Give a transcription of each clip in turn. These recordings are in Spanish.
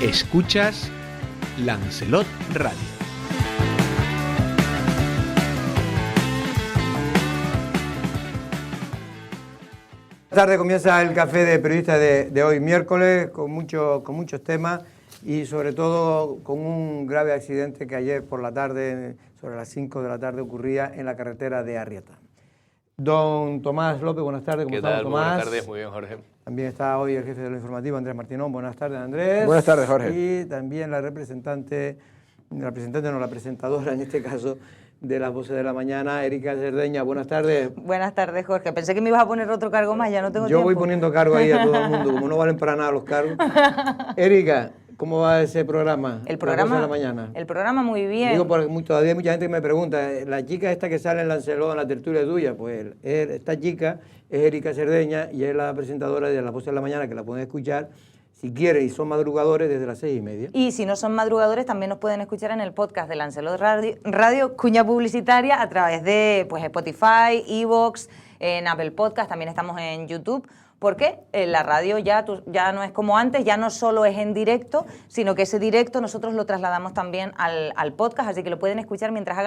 Escuchas Lancelot Radio. Esta tarde comienza el café de periodistas de hoy miércoles con muchos temas y sobre todo con un grave accidente que ayer por la tarde, sobre las 5 de la tarde, ocurría en la carretera de Arrieta. Don Tomás López, buenas tardes. ¿Qué tal? Buenas tardes, muy bien, Jorge. También está hoy el jefe de lo informativo, Andrés Martinón. Buenas tardes, Andrés. Buenas tardes, Jorge. Y también la presentadora en este caso, de las voces de la mañana, Erika Cerdeña. Buenas tardes. Buenas tardes, Jorge. Pensé que me ibas a poner otro cargo más, ya no tengo tiempo. Yo voy poniendo cargo ahí a todo el mundo, como no valen para nada los cargos. Erika, ¿cómo va ese programa? El programa, de la mañana. El programa muy bien. Digo, porque todavía hay mucha gente que me pregunta, la chica esta que sale en Lancelot, en la tertulia tuya, pues esta chica es Erika Cerdeña y es la presentadora de las voces de la mañana, que la pueden escuchar si quieren y son madrugadores desde las 6:30. Y si no son madrugadores, también nos pueden escuchar en el podcast de Lancelot Radio, cuña publicitaria, a través de Spotify, iVoox, en Apple Podcast, también estamos en YouTube. Porque la radio ya no es como antes, ya no solo es en directo, sino que ese directo nosotros lo trasladamos también al podcast, así que lo pueden escuchar mientras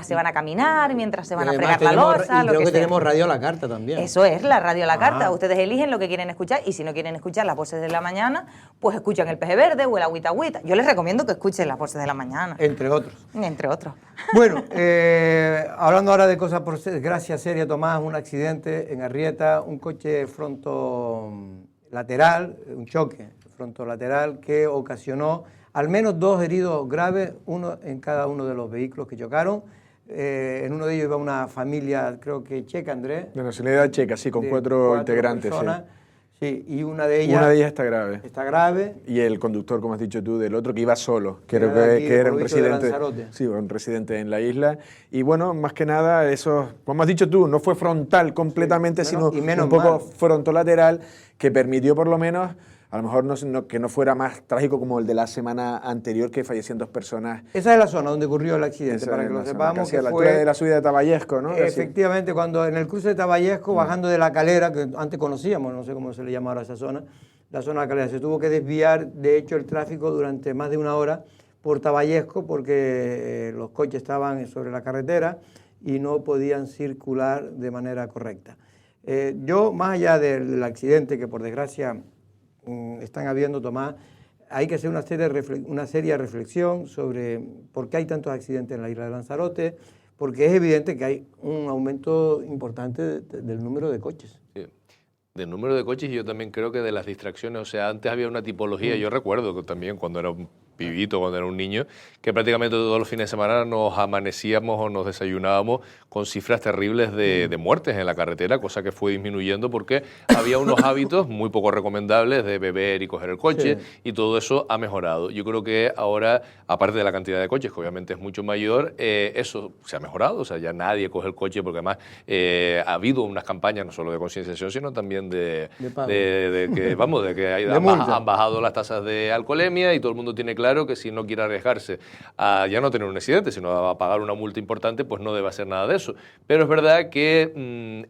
se van a caminar, mientras se van a fregar la loza, y creo que tenemos radio a la carta también. Eso es, la radio a la carta. Ustedes eligen lo que quieren escuchar y si no quieren escuchar las voces de la mañana, pues escuchan el Peje Verde o el Agüita Agüita. Yo les recomiendo que escuchen las voces de la mañana. Entre otros. Entre otros. Bueno, hablando ahora de cosas por desgracia seria, Tomás, un accidente en Arrieta, un coche frontolateral, un choque frontolateral que ocasionó al menos 2 heridos graves, uno en cada uno de los vehículos que chocaron. En uno de ellos iba una familia, creo que checa, Andrés. De nacionalidad checa, sí, con 4 integrantes. Personas, sí, y una de ellas... Una de ellas está grave. Está grave. Y el conductor, como has dicho tú, del otro que iba solo, creo que era un residente. Sí, un residente en la isla. Y bueno, más que nada, eso, como has dicho tú, no fue frontal completamente, sino un poco frontolateral, que permitió por lo menos... A lo mejor que no fuera más trágico como el de la semana anterior, que fallecieron 2 personas. Esa es la zona donde ocurrió el accidente, para que lo sepamos. Que a la altura de la subida de Taballesco, ¿no? Efectivamente, cuando en el cruce de Taballesco, bajando de la Calera, que antes conocíamos, no sé cómo se le llama ahora esa zona, la zona de la Calera, se tuvo que desviar, de hecho, el tráfico durante más de 1 hora por Taballesco, porque los coches estaban sobre la carretera y no podían circular de manera correcta. Yo, más allá del accidente, que por desgracia... están habiendo, Tomás, hay que hacer una seria reflexión sobre por qué hay tantos accidentes en la isla de Lanzarote, porque es evidente que hay un aumento importante del número de coches. Sí. Del número de coches y yo también creo que de las distracciones, o sea, antes había una tipología, yo recuerdo que también cuando era un pibito, cuando era un niño, que prácticamente todos los fines de semana nos amanecíamos o nos desayunábamos con cifras terribles de muertes en la carretera, cosa que fue disminuyendo porque había unos hábitos muy poco recomendables de beber y coger el coche, sí. Y todo eso ha mejorado. Yo creo que ahora, aparte de la cantidad de coches, que obviamente es mucho mayor, eso se ha mejorado, o sea, ya nadie coge el coche porque además ha habido unas campañas no solo de concienciación, sino también de que han bajado las tasas de alcoholemia y todo el mundo tiene claro que si no quiere arriesgarse a ya no tener un accidente, sino a pagar una multa importante, pues no debe hacer nada de eso. Pero es verdad que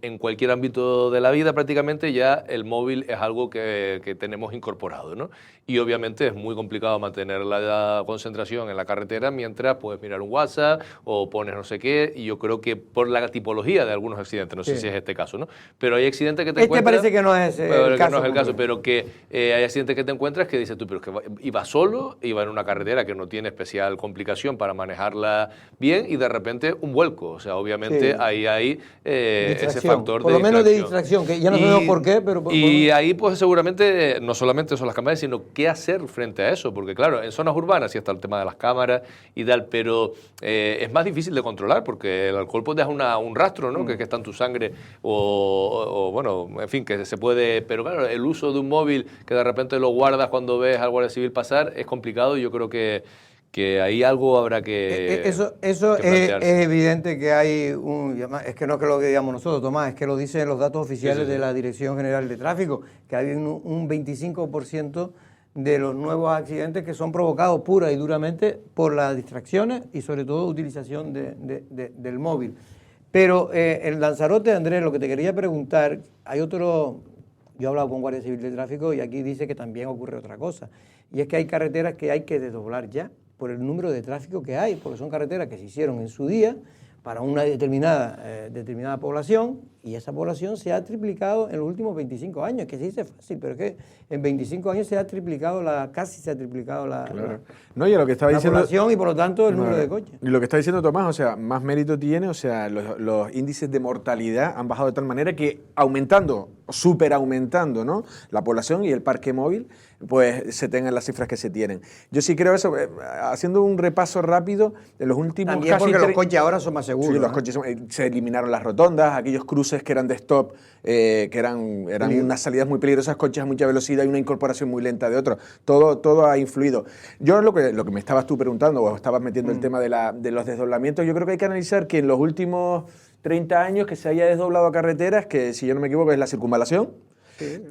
en cualquier ámbito de la vida prácticamente ya el móvil es algo que tenemos incorporado, ¿no? Y obviamente es muy complicado mantener la concentración en la carretera mientras puedes mirar un WhatsApp o pones no sé qué, y yo creo que por la tipología de algunos accidentes, no sé si es este caso, ¿no? Pero hay accidentes que te encuentras... parece que no es el caso. No es el caso, pero que hay accidentes que te encuentras que dices tú, pero es que iba solo, iba en una carretera que no tiene especial complicación para manejarla bien y de repente un vuelco. O sea, obviamente ahí ese factor por lo menos de distracción, que ya no sabemos por qué, pero... Y ahí pues seguramente no solamente son las cámaras, sino qué hacer frente a eso, porque claro, en zonas urbanas sí está el tema de las cámaras y tal, pero es más difícil de controlar porque el alcohol pues deja un rastro, ¿no? Que está en tu sangre o bueno, en fin, que se puede... Pero claro, el uso de un móvil que de repente lo guardas cuando ves al guardia civil pasar es complicado y yo creo que ahí algo habrá que Eso es evidente que hay es que no es que lo que digamos nosotros, Tomás, es que lo dicen los datos oficiales de la Dirección General de Tráfico, que hay un 25% de los nuevos accidentes que son provocados pura y duramente por las distracciones y sobre todo utilización del móvil. Pero en Lanzarote, Andrés, lo que te quería preguntar, hay otro Yo he hablado con Guardia Civil de Tráfico y aquí dice que también ocurre otra cosa. Y es que hay carreteras que hay que desdoblar ya por el número de tráfico que hay, porque son carreteras que se hicieron en su día para una determinada población, y esa población se ha triplicado en los últimos 25 años, que se dice fácil, pero es que en 25 años casi se ha triplicado la lo que estaba diciendo, población y por lo tanto el número de coches. Y lo que está diciendo Tomás, o sea, más mérito tiene, o sea, los índices de mortalidad han bajado de tal manera que súper aumentando, ¿no?, la población y el parque móvil, pues se tengan las cifras que se tienen. Yo sí creo eso, haciendo un repaso rápido, en los últimos también porque los coches ahora son más seguros. Sí, los coches se eliminaron las rotondas, aquellos cruces que eran de stop, que eran unas salidas muy peligrosas, coches a mucha velocidad y una incorporación muy lenta de otros. Todo ha influido. Yo lo que me estabas tú preguntando, o estabas metiendo el tema de los desdoblamientos, yo creo que hay que analizar que en los últimos 30 años que se haya desdoblado a carreteras, que si yo no me equivoco es la circunvalación. Sí.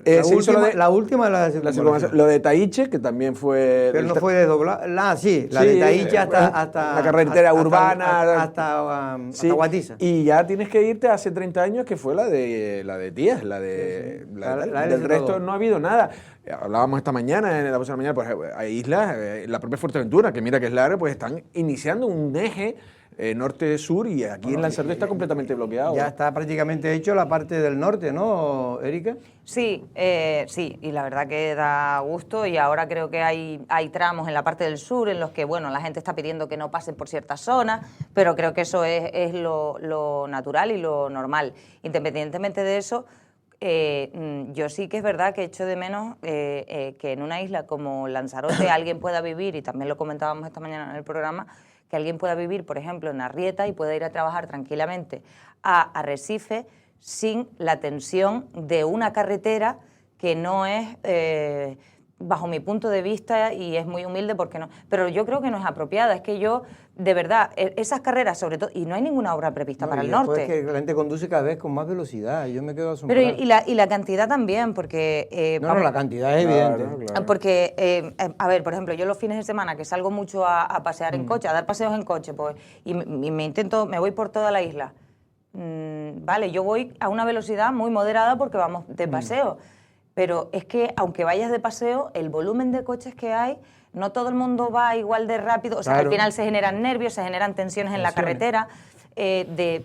La última de la circunvalación. Lo de Taiche, que también fue... Pero no fue desdoblada. La de Taiche hasta... La carretera urbana. Hasta Guatiza. Y ya tienes que irte hace 30 años, que fue la de Tías. Del resto no ha habido nada. Hablábamos esta mañana, en la próxima mañana, pues hay islas, la propia Fuerteventura, que mira que es larga, pues están iniciando un eje norte-sur, y aquí en Lanzarote está completamente bloqueado. Ya está prácticamente hecho la parte del norte, ¿no, Erika? Sí, y la verdad que da gusto, y ahora creo que hay tramos en la parte del sur en los que, bueno, la gente está pidiendo que no pasen por ciertas zonas, pero creo que eso es lo natural y lo normal. Independientemente de eso, yo sí que es verdad que echo de menos que en una isla como Lanzarote alguien pueda vivir, y también lo comentábamos esta mañana en el programa, que alguien pueda vivir, por ejemplo, en Arrieta y pueda ir a trabajar tranquilamente a Arrecife sin la tensión de una carretera que no es, bajo mi punto de vista, y es muy humilde porque no, pero yo creo que no es apropiada. Es que yo, de verdad, esas carreras sobre todo, y no hay ninguna obra prevista para el norte. Es que la gente conduce cada vez con más velocidad, yo me quedo asombrado. Pero y la cantidad también, porque... la cantidad es evidente. Claro. Porque, a ver, por ejemplo, yo los fines de semana que salgo mucho a pasear en coche, a dar paseos en coche, pues, y me voy por toda la isla. Vale, yo voy a una velocidad muy moderada porque vamos de paseo, pero es que aunque vayas de paseo, el volumen de coches que hay, no todo el mundo va igual de rápido, o sea, al final se generan nervios, se generan tensiones en la carretera,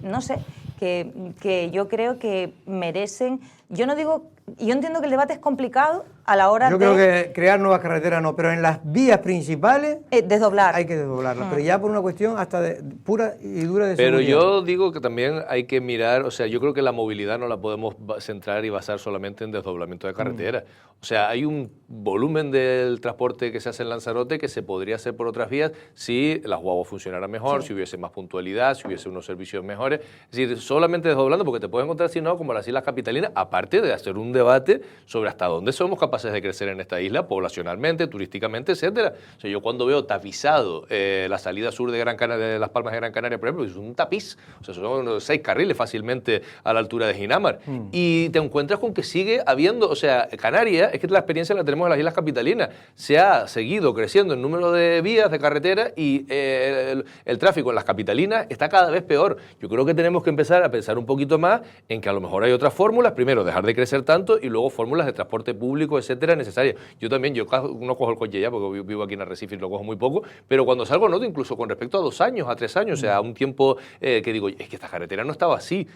no sé, que yo creo que merecen... Yo entiendo que el debate es complicado a la hora Yo creo que crear nuevas carreteras no, pero en las vías principales... desdoblar. Hay que desdoblarlas, pero ya por una cuestión hasta pura y dura de Pero seguridad. yo digo que también hay que mirar, o sea, yo creo que la movilidad no la podemos centrar y basar solamente en desdoblamiento de carretera. O sea, hay un volumen del transporte que se hace en Lanzarote que se podría hacer por otras vías si las guaguas funcionaran mejor, si hubiese más puntualidad, si hubiese unos servicios mejores. Es decir, solamente desdoblando, porque te puedes encontrar, si no, como las islas capitalinas, aparte de hacer un debate sobre hasta dónde somos capaces de crecer en esta isla, poblacionalmente, turísticamente, etcétera. O sea, yo cuando veo tapizado la salida sur de Gran Canaria, de Las Palmas de Gran Canaria, por ejemplo, es un tapiz. O sea, son 6 carriles fácilmente a la altura de Ginamar. Y te encuentras con que sigue habiendo, o sea, Canarias, es que la experiencia la tenemos en las islas capitalinas. Se ha seguido creciendo el número de vías, de carretera, y el tráfico en las capitalinas está cada vez peor. Yo creo que tenemos que empezar a pensar un poquito más en que a lo mejor hay otras fórmulas. Primero, dejar de crecer tanto, y luego fórmulas de transporte público, etcétera, necesarias. Yo no cojo el coche ya, porque vivo aquí en Arrecife y lo cojo muy poco, pero cuando salgo noto, incluso con respecto a 2 años, a 3 años, o sea, a un tiempo que digo, es que esta carretera no estaba así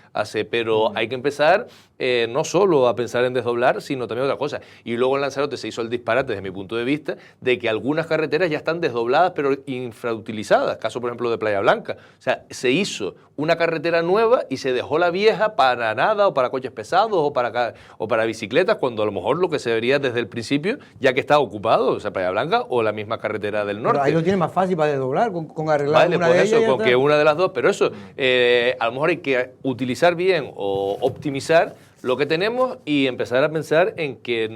pero hay que empezar no solo a pensar en desdoblar, sino también otra cosa. Y luego en Lanzarote se hizo el disparate, desde mi punto de vista, de que algunas carreteras ya están desdobladas, pero infrautilizadas. Caso, por ejemplo, de Playa Blanca. O sea, se hizo una carretera nueva y se dejó la vieja para nada, o para coches pesados, o para bicicletas, cuando a lo mejor lo que se debería desde el principio, ya que está ocupado, o sea, Playa Blanca o la misma carretera del norte. Pero ahí lo tiene más fácil para desdoblar, con arreglar una de ellas. Con que una de las dos, pero eso, a lo mejor hay que utilizar bien o optimizar lo que tenemos y empezar a pensar en que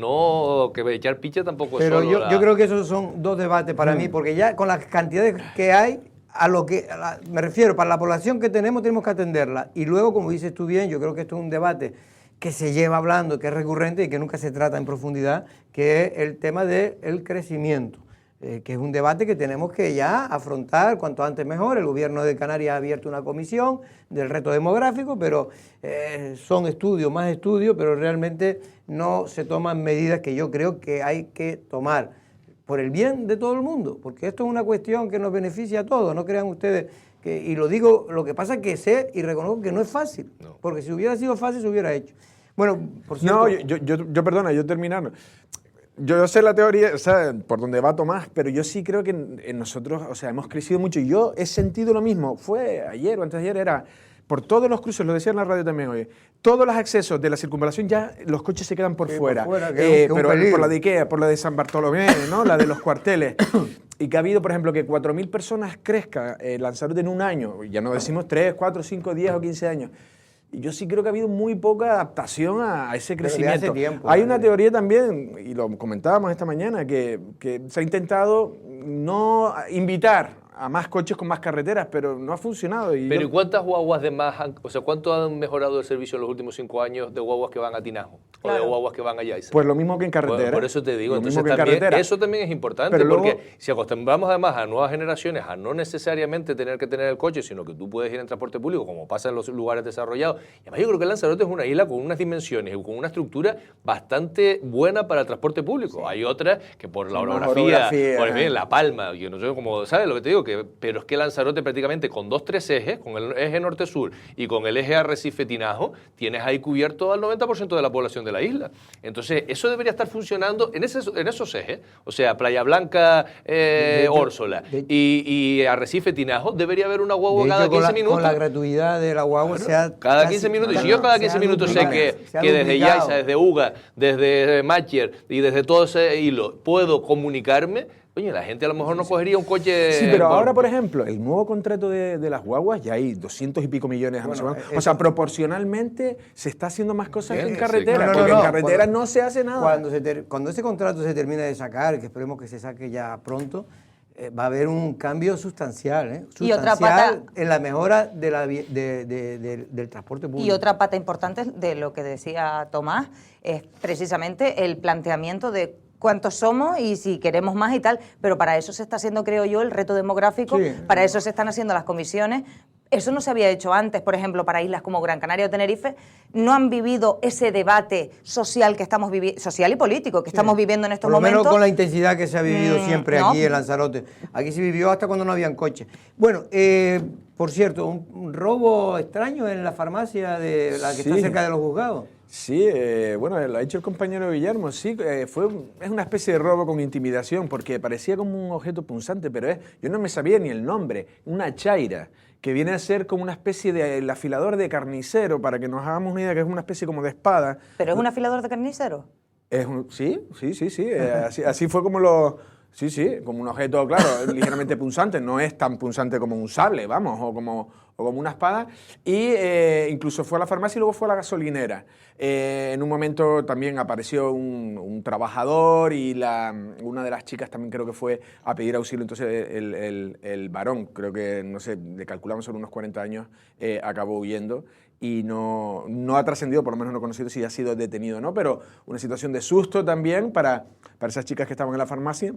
echar picha tampoco es solo. Pero yo creo que esos son dos debates para mí, porque ya con las cantidades que hay, me refiero, para la población que tenemos que atenderla. Y luego, como dices tú bien, yo creo que esto es un debate que se lleva hablando, que es recurrente y que nunca se trata en profundidad, que es el tema del crecimiento. que es un debate que tenemos que ya afrontar cuanto antes mejor. El gobierno de Canarias ha abierto una comisión del reto demográfico, pero son estudios, más estudios, pero realmente no se toman medidas que yo creo que hay que tomar por el bien de todo el mundo, porque esto es una cuestión que nos beneficia a todos, no crean ustedes que, y lo digo, lo que pasa es que sé y reconozco que no es fácil, porque si hubiera sido fácil se hubiera hecho. Bueno, por cierto... No, yo perdona, yo terminando. Yo sé la teoría, o sea, por donde va Tomás, pero yo sí creo que en nosotros, o sea, hemos crecido mucho. Y yo he sentido lo mismo. Fue ayer o antes de ayer, era por todos los cruces, lo decía en la radio también hoy, todos los accesos de la circunvalación ya los coches se quedan por fuera. Pero por la de Ikea, por la de San Bartolomé, ¿no? La de los cuarteles. Y que ha habido, por ejemplo, que 4.000 personas crezca Lanzarote en un año. Ya no decimos 3, 4, 5, 10 o 15 años. Y yo sí creo que ha habido muy poca adaptación a ese crecimiento. Hace tiempo, hay una teoría también, y lo comentábamos esta mañana, que se ha intentado no invitar a más coches con más carreteras, pero no ha funcionado. Pero ¿y cuántas guaguas de más o sea, cuánto han mejorado el servicio en los últimos 5 años de guaguas que van a Tinajo? Claro. O de guaguas que van a Yaiza? Pues lo mismo que en carretera. Bueno, por eso te digo, entonces también, eso también es importante, pero porque luego, si acostumbramos además a nuevas generaciones a no necesariamente tener que tener el coche, sino que tú puedes ir en transporte público, como pasa en los lugares desarrollados. Y además yo creo que Lanzarote es una isla con unas dimensiones y con una estructura bastante buena para el transporte público. Sí. Hay otras que por la orografía, por ejemplo, La Palma, yo no sé cómo, ¿sabes lo que te digo? Pero es que Lanzarote prácticamente con 2-3 ejes, con el eje norte-sur y con el eje Arrecife-Tinajo, tienes ahí cubierto al 90% de la población de la isla. Entonces, eso debería estar funcionando en esos ejes. O sea, Playa Blanca, Órsola y Arrecife-Tinajo, debería haber una guagua cada 15 minutos. Con la gratuidad de la guagua, claro, cada 15 minutos. Y si yo cada 15 minutos sé que desde Yaiza, desde Uga, desde Macher y desde todo ese hilo puedo comunicarme, oye, la gente a lo mejor no cogería un coche... Sí, pero ahora, por ejemplo, el nuevo contrato de las guaguas, ya hay 200 y pico millones. Bueno, o sea, proporcionalmente se está haciendo más cosas que en carretera, porque en carretera no se hace nada. Cuando ese contrato se termine de sacar, que esperemos que se saque ya pronto, va a haber un cambio sustancial, y otra pata, en la mejora del transporte público. Y otra pata importante de lo que decía Tomás es precisamente el planteamiento de cuántos somos y si queremos más y tal, pero para eso se está haciendo, creo yo, el reto demográfico, sí. Para eso se están haciendo las comisiones. Eso no se había hecho antes, por ejemplo, para islas como Gran Canaria o Tenerife, no han vivido ese debate social que estamos viviendo, social y político que estamos viviendo en estos momentos. Por lo menos con la intensidad que se ha vivido siempre aquí en Lanzarote. Aquí se vivió hasta cuando no habían coches. Bueno, por cierto, un robo extraño en la farmacia de la que está cerca de los juzgados. Sí, bueno, lo ha dicho el compañero Guillermo, sí, es una especie de robo con intimidación, porque parecía como un objeto punzante, pero yo no me sabía ni el nombre, una chaira, que viene a ser como una especie de afilador de carnicero, para que nos hagamos una idea, que es una especie como de espada. ¿Pero es un afilador de carnicero? Sí, así fue como lo... Sí, como un objeto, claro, ligeramente punzante, no es tan punzante como un sable, vamos, o como una espada, y incluso fue a la farmacia y luego fue a la gasolinera. En un momento también apareció un trabajador y una de las chicas también creo que fue a pedir auxilio, entonces el varón, creo que, no sé, le calculamos sobre unos 40 años, acabó huyendo. Y no ha trascendido, por lo menos no he conocido si ha sido detenido o no, pero una situación de susto también para esas chicas que estaban en la farmacia.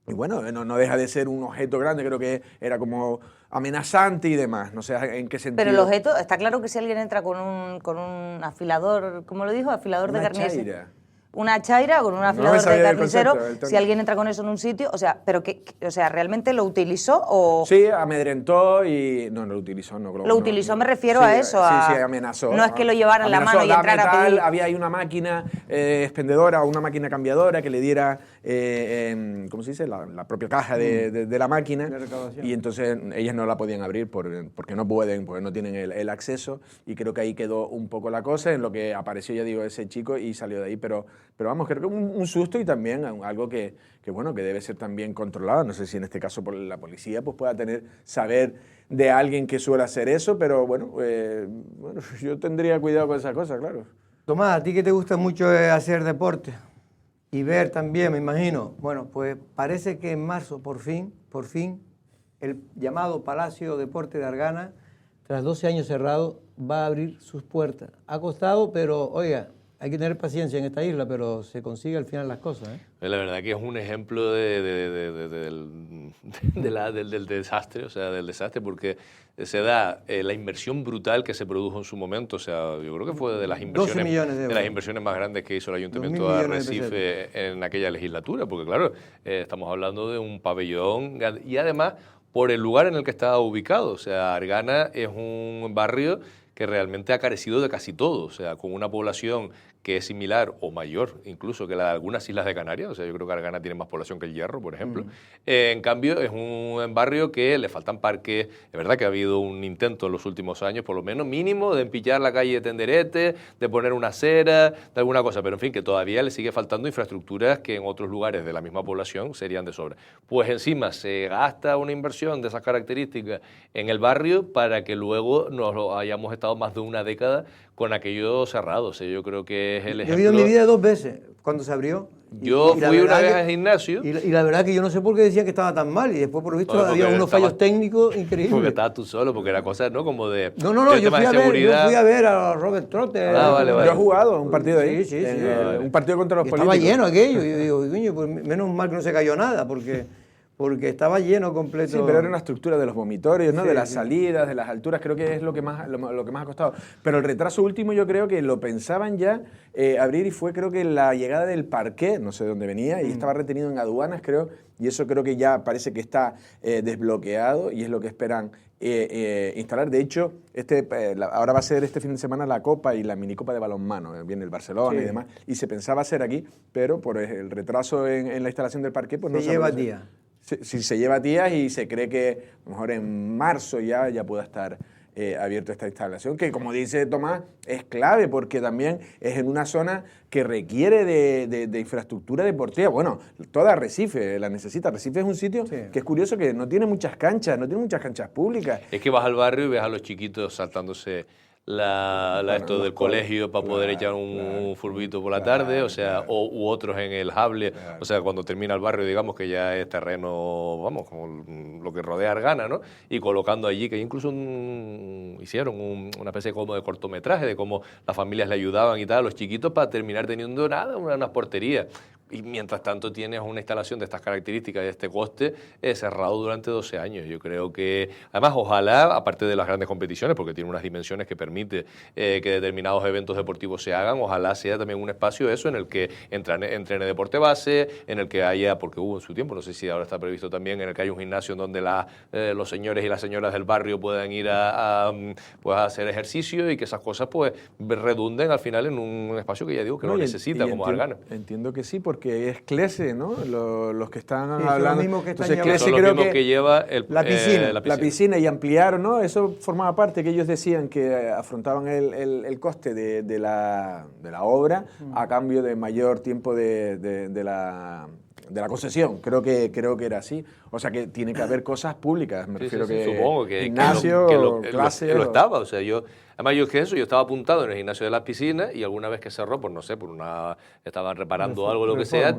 Y bueno, no deja de ser un objeto grande, creo que era como amenazante y demás, no sé en qué sentido. Pero el objeto, está claro que si alguien entra con un afilador, ¿cómo lo dijo? Afilador de carnicero. Una chaira con un afilador de carnicero, si alguien entra con eso en un sitio, o sea, pero ¿realmente lo utilizó o...? Sí, amedrentó y... No lo utilizó, no. Lo utilizó, me refiero a eso, Sí, amenazó. No es que lo llevara en la mano y entrara a pedir... Había ahí una máquina expendedora o una máquina cambiadora que le diera, ¿cómo se dice? La propia caja de la máquina, y entonces ellas no la podían abrir porque no pueden, porque no tienen el acceso, y creo que ahí quedó un poco la cosa, en lo que apareció, ya digo, ese chico y salió de ahí, pero vamos, creo que un susto y también algo que debe ser también controlado. No sé si en este caso por la policía pues pueda saber de alguien que suele hacer eso, pero bueno, yo tendría cuidado con esas cosas, claro. Tomás, a ti que te gusta mucho hacer deporte y ver también, me imagino. Bueno, pues parece que en marzo, por fin, el llamado Palacio Deporte de Argana, tras 12 años cerrado, va a abrir sus puertas. Ha costado, pero oiga, hay que tener paciencia en esta isla, pero se consigue al final las cosas, ¿eh? La verdad que es un ejemplo del desastre, o sea, del desastre, porque se da la inversión brutal que se produjo en su momento, o sea, yo creo que fue de las inversiones, 12 millones de euros. De las inversiones más grandes que hizo el Ayuntamiento de Arrecife en aquella legislatura, porque claro, estamos hablando de un pabellón y además por el lugar en el que estaba ubicado, o sea, Argana es un barrio que realmente ha carecido de casi todo, o sea, con una población que es similar o mayor incluso que la de algunas islas de Canarias, o sea, yo creo que Argana tiene más población que El Hierro, por ejemplo. En cambio, es un barrio que le faltan parques, es verdad que ha habido un intento en los últimos años, por lo menos mínimo, de empillar la calle de Tenderete, de poner una acera, de alguna cosa, pero en fin, que todavía le sigue faltando infraestructuras que en otros lugares de la misma población serían de sobra. Pues encima se gasta una inversión de esas características en el barrio para que luego nos lo hayamos estado más de una década con aquello cerrado. O sea, yo creo que es el ejemplo. Yo he ido en mi vida 2 veces cuando se abrió. Yo fui una vez al gimnasio. Y la verdad que yo no sé por qué decían que estaba tan mal. Y después, por lo visto, había unos fallos técnicos increíbles. Porque estabas tú solo, porque era cosa, ¿no? Como de. No, yo fui a ver a Robert Trotter. Vale. Yo he jugado un partido ahí. Sí. Un partido contra los políticos. Estaba lleno aquello. Y yo digo, coño, pues menos mal que no se cayó nada, porque estaba lleno completo. Sí, pero era una estructura de los vomitorios, ¿no? Sí, de las salidas, de las alturas, creo que es lo que más ha costado. Pero el retraso último yo creo que lo pensaban ya abrir y fue creo que la llegada del parqué, no sé de dónde venía, y estaba retenido en aduanas, creo, y eso creo que ya parece que está desbloqueado y es lo que esperan instalar. De hecho, ahora va a ser este fin de semana la Copa y la minicopa de balonmano, viene el Barcelona y demás, y se pensaba hacer aquí, pero por el retraso en la instalación del parqué, pues no se lleva días. Sí, se lleva días y se cree que a lo mejor en marzo ya pueda estar abierto esta instalación, que como dice Tomás, es clave porque también es en una zona que requiere de infraestructura deportiva. Bueno, toda Arrecife la necesita. Arrecife es un sitio que es curioso que no tiene muchas canchas, públicas. Es que vas al barrio y ves a los chiquitos saltándose esto del colegio para poder echar un furbito por la tarde, o sea, u otros en el Hable, o sea, cuando termina el barrio, digamos que ya es terreno, vamos, como lo que rodea Argana, ¿no? Y colocando allí, que incluso hicieron una especie como de cortometraje de cómo las familias le ayudaban y tal a los chiquitos para terminar teniendo unas porterías. Y mientras tanto tienes una instalación de estas características y de este coste cerrado durante 12 años. Yo creo que, además, ojalá, aparte de las grandes competiciones, porque tiene unas dimensiones que permite que determinados eventos deportivos se hagan, ojalá sea también un espacio eso en el que entrene deporte base, en el que haya, porque hubo en su tiempo, no sé si ahora está previsto también, en el que haya un gimnasio en donde los señores y las señoras del barrio puedan ir a hacer ejercicio y que esas cosas pues redunden al final en un espacio que ya digo que no necesita como Argana. Entiendo que sí, porque es Clece, ¿no? Los que están sí, hablando. Son los mismos que están Entonces, son los mismos que lleva la piscina y ampliaron, ¿no? Eso formaba parte que ellos decían que afrontaban el coste de la obra a cambio de mayor tiempo de la concesión. Creo que era así. O sea que tiene que haber cosas públicas. Me refiero que supongo que gimnasio, clase. Lo estaba. O sea, yo estaba apuntado en el gimnasio de las piscinas y alguna vez que cerró, pues no sé, estaban reparando algo, lo que sea,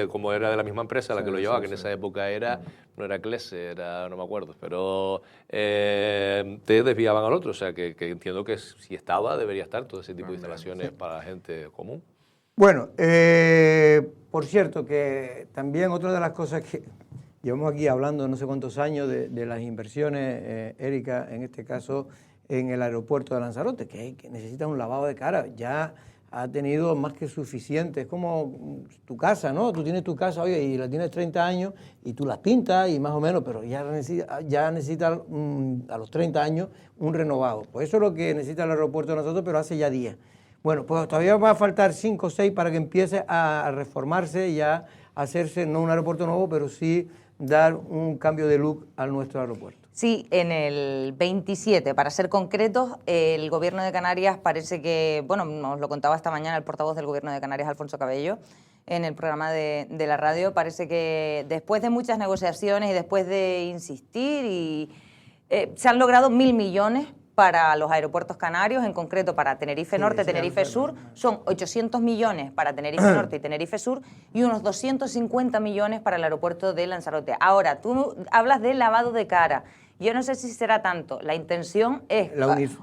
como era de la misma empresa la que lo llevaba, que en esa época no era Clece, no me acuerdo, pero te desviaban al otro. O sea, que entiendo que si estaba, debería estar todo ese tipo de instalaciones para la gente común. Bueno, por cierto, que también otra de las cosas que llevamos aquí hablando no sé cuántos años de las inversiones, Erika, en este caso en el aeropuerto de Lanzarote, que necesita un lavado de cara, ya ha tenido más que suficiente, es como tu casa, ¿no? Tú tienes tu casa, oye, y la tienes 30 años y tú las pintas y más o menos, pero ya necesita a los 30 años un renovado. Pues eso es lo que necesita el aeropuerto de nosotros, pero hace ya días. Bueno, pues todavía va a faltar 5 o 6 para que empiece a reformarse y a hacerse, no un aeropuerto nuevo, pero sí dar un cambio de look a nuestro aeropuerto. Sí, en el 27, para ser concretos, el Gobierno de Canarias parece que, bueno, nos lo contaba esta mañana el portavoz del Gobierno de Canarias, Alfonso Cabello, en el programa de la radio, parece que después de muchas negociaciones y después de insistir, se han logrado 1.000 millones para los aeropuertos canarios, en concreto para Tenerife Norte, Tenerife Sur, son 800 millones para Tenerife Norte y Tenerife Sur y unos 250 millones para el aeropuerto de Lanzarote. Ahora, tú hablas de lavado de cara Yo no sé si será tanto. La intención es...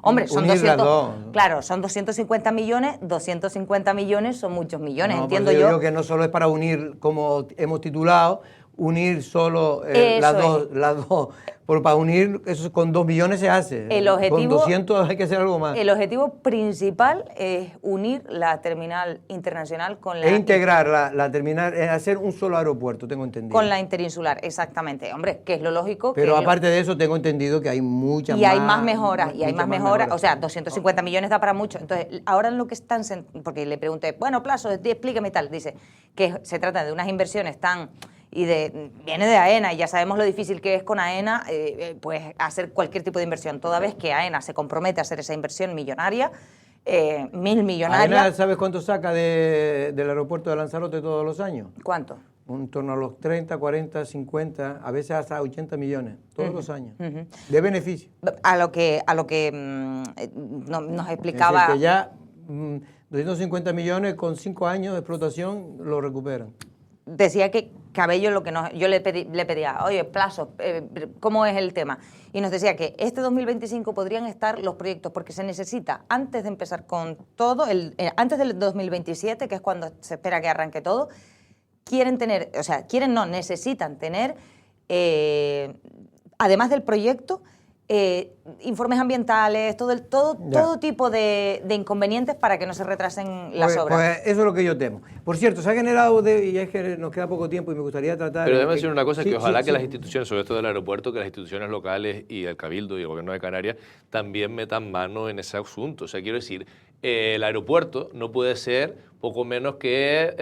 hombre, son 200... Claro, son 250 millones. 250 millones son muchos millones, no, entiendo yo. Yo digo que no solo es para unir, como hemos titulado, unir solo las dos. Porque para unir, eso con 2 millones se hace. El objetivo, con 200 hay que hacer algo más. El objetivo principal es unir la terminal internacional con la... Es integrar la terminal, es hacer un solo aeropuerto, tengo entendido. Con la interinsular, exactamente. Hombre, que es lo lógico. Pero aparte de eso, tengo entendido que hay muchas más... Y hay más mejoras, O sea, 250 millones da para mucho. Entonces, ahora en lo que están... Porque le pregunté, bueno, Plazo, explíqueme y tal. Dice que se trata de unas inversiones viene de AENA y ya sabemos lo difícil que es con AENA pues hacer cualquier tipo de inversión. Toda vez que AENA se compromete a hacer esa inversión millonaria, 1.000 millonarias... ¿AENA sabes cuánto saca del aeropuerto de Lanzarote todos los años? ¿Cuánto? En torno a los 30, 40, 50, a veces hasta 80 millones, todos los años, de beneficio. A lo que nos explicaba... Es decir, que ya 250 millones con 5 años de explotación lo recuperan. Decía que Cabello yo le pedía, oye, Plazo, ¿cómo es el tema? Y nos decía que este 2025 podrían estar los proyectos, porque se necesita, antes de empezar con todo, antes del 2027, que es cuando se espera que arranque todo, necesitan tener, además del proyecto, informes ambientales, todo tipo de inconvenientes para que no se retrasen las obras. Pues eso es lo que yo temo. Por cierto, se ha generado, y es que nos queda poco tiempo y me gustaría tratar... Pero déjame decir una cosa, que ojalá que las instituciones, sobre esto del aeropuerto, que las instituciones locales y el Cabildo y el Gobierno de Canarias también metan mano en ese asunto. O sea, quiero decir, el aeropuerto no puede ser poco menos que,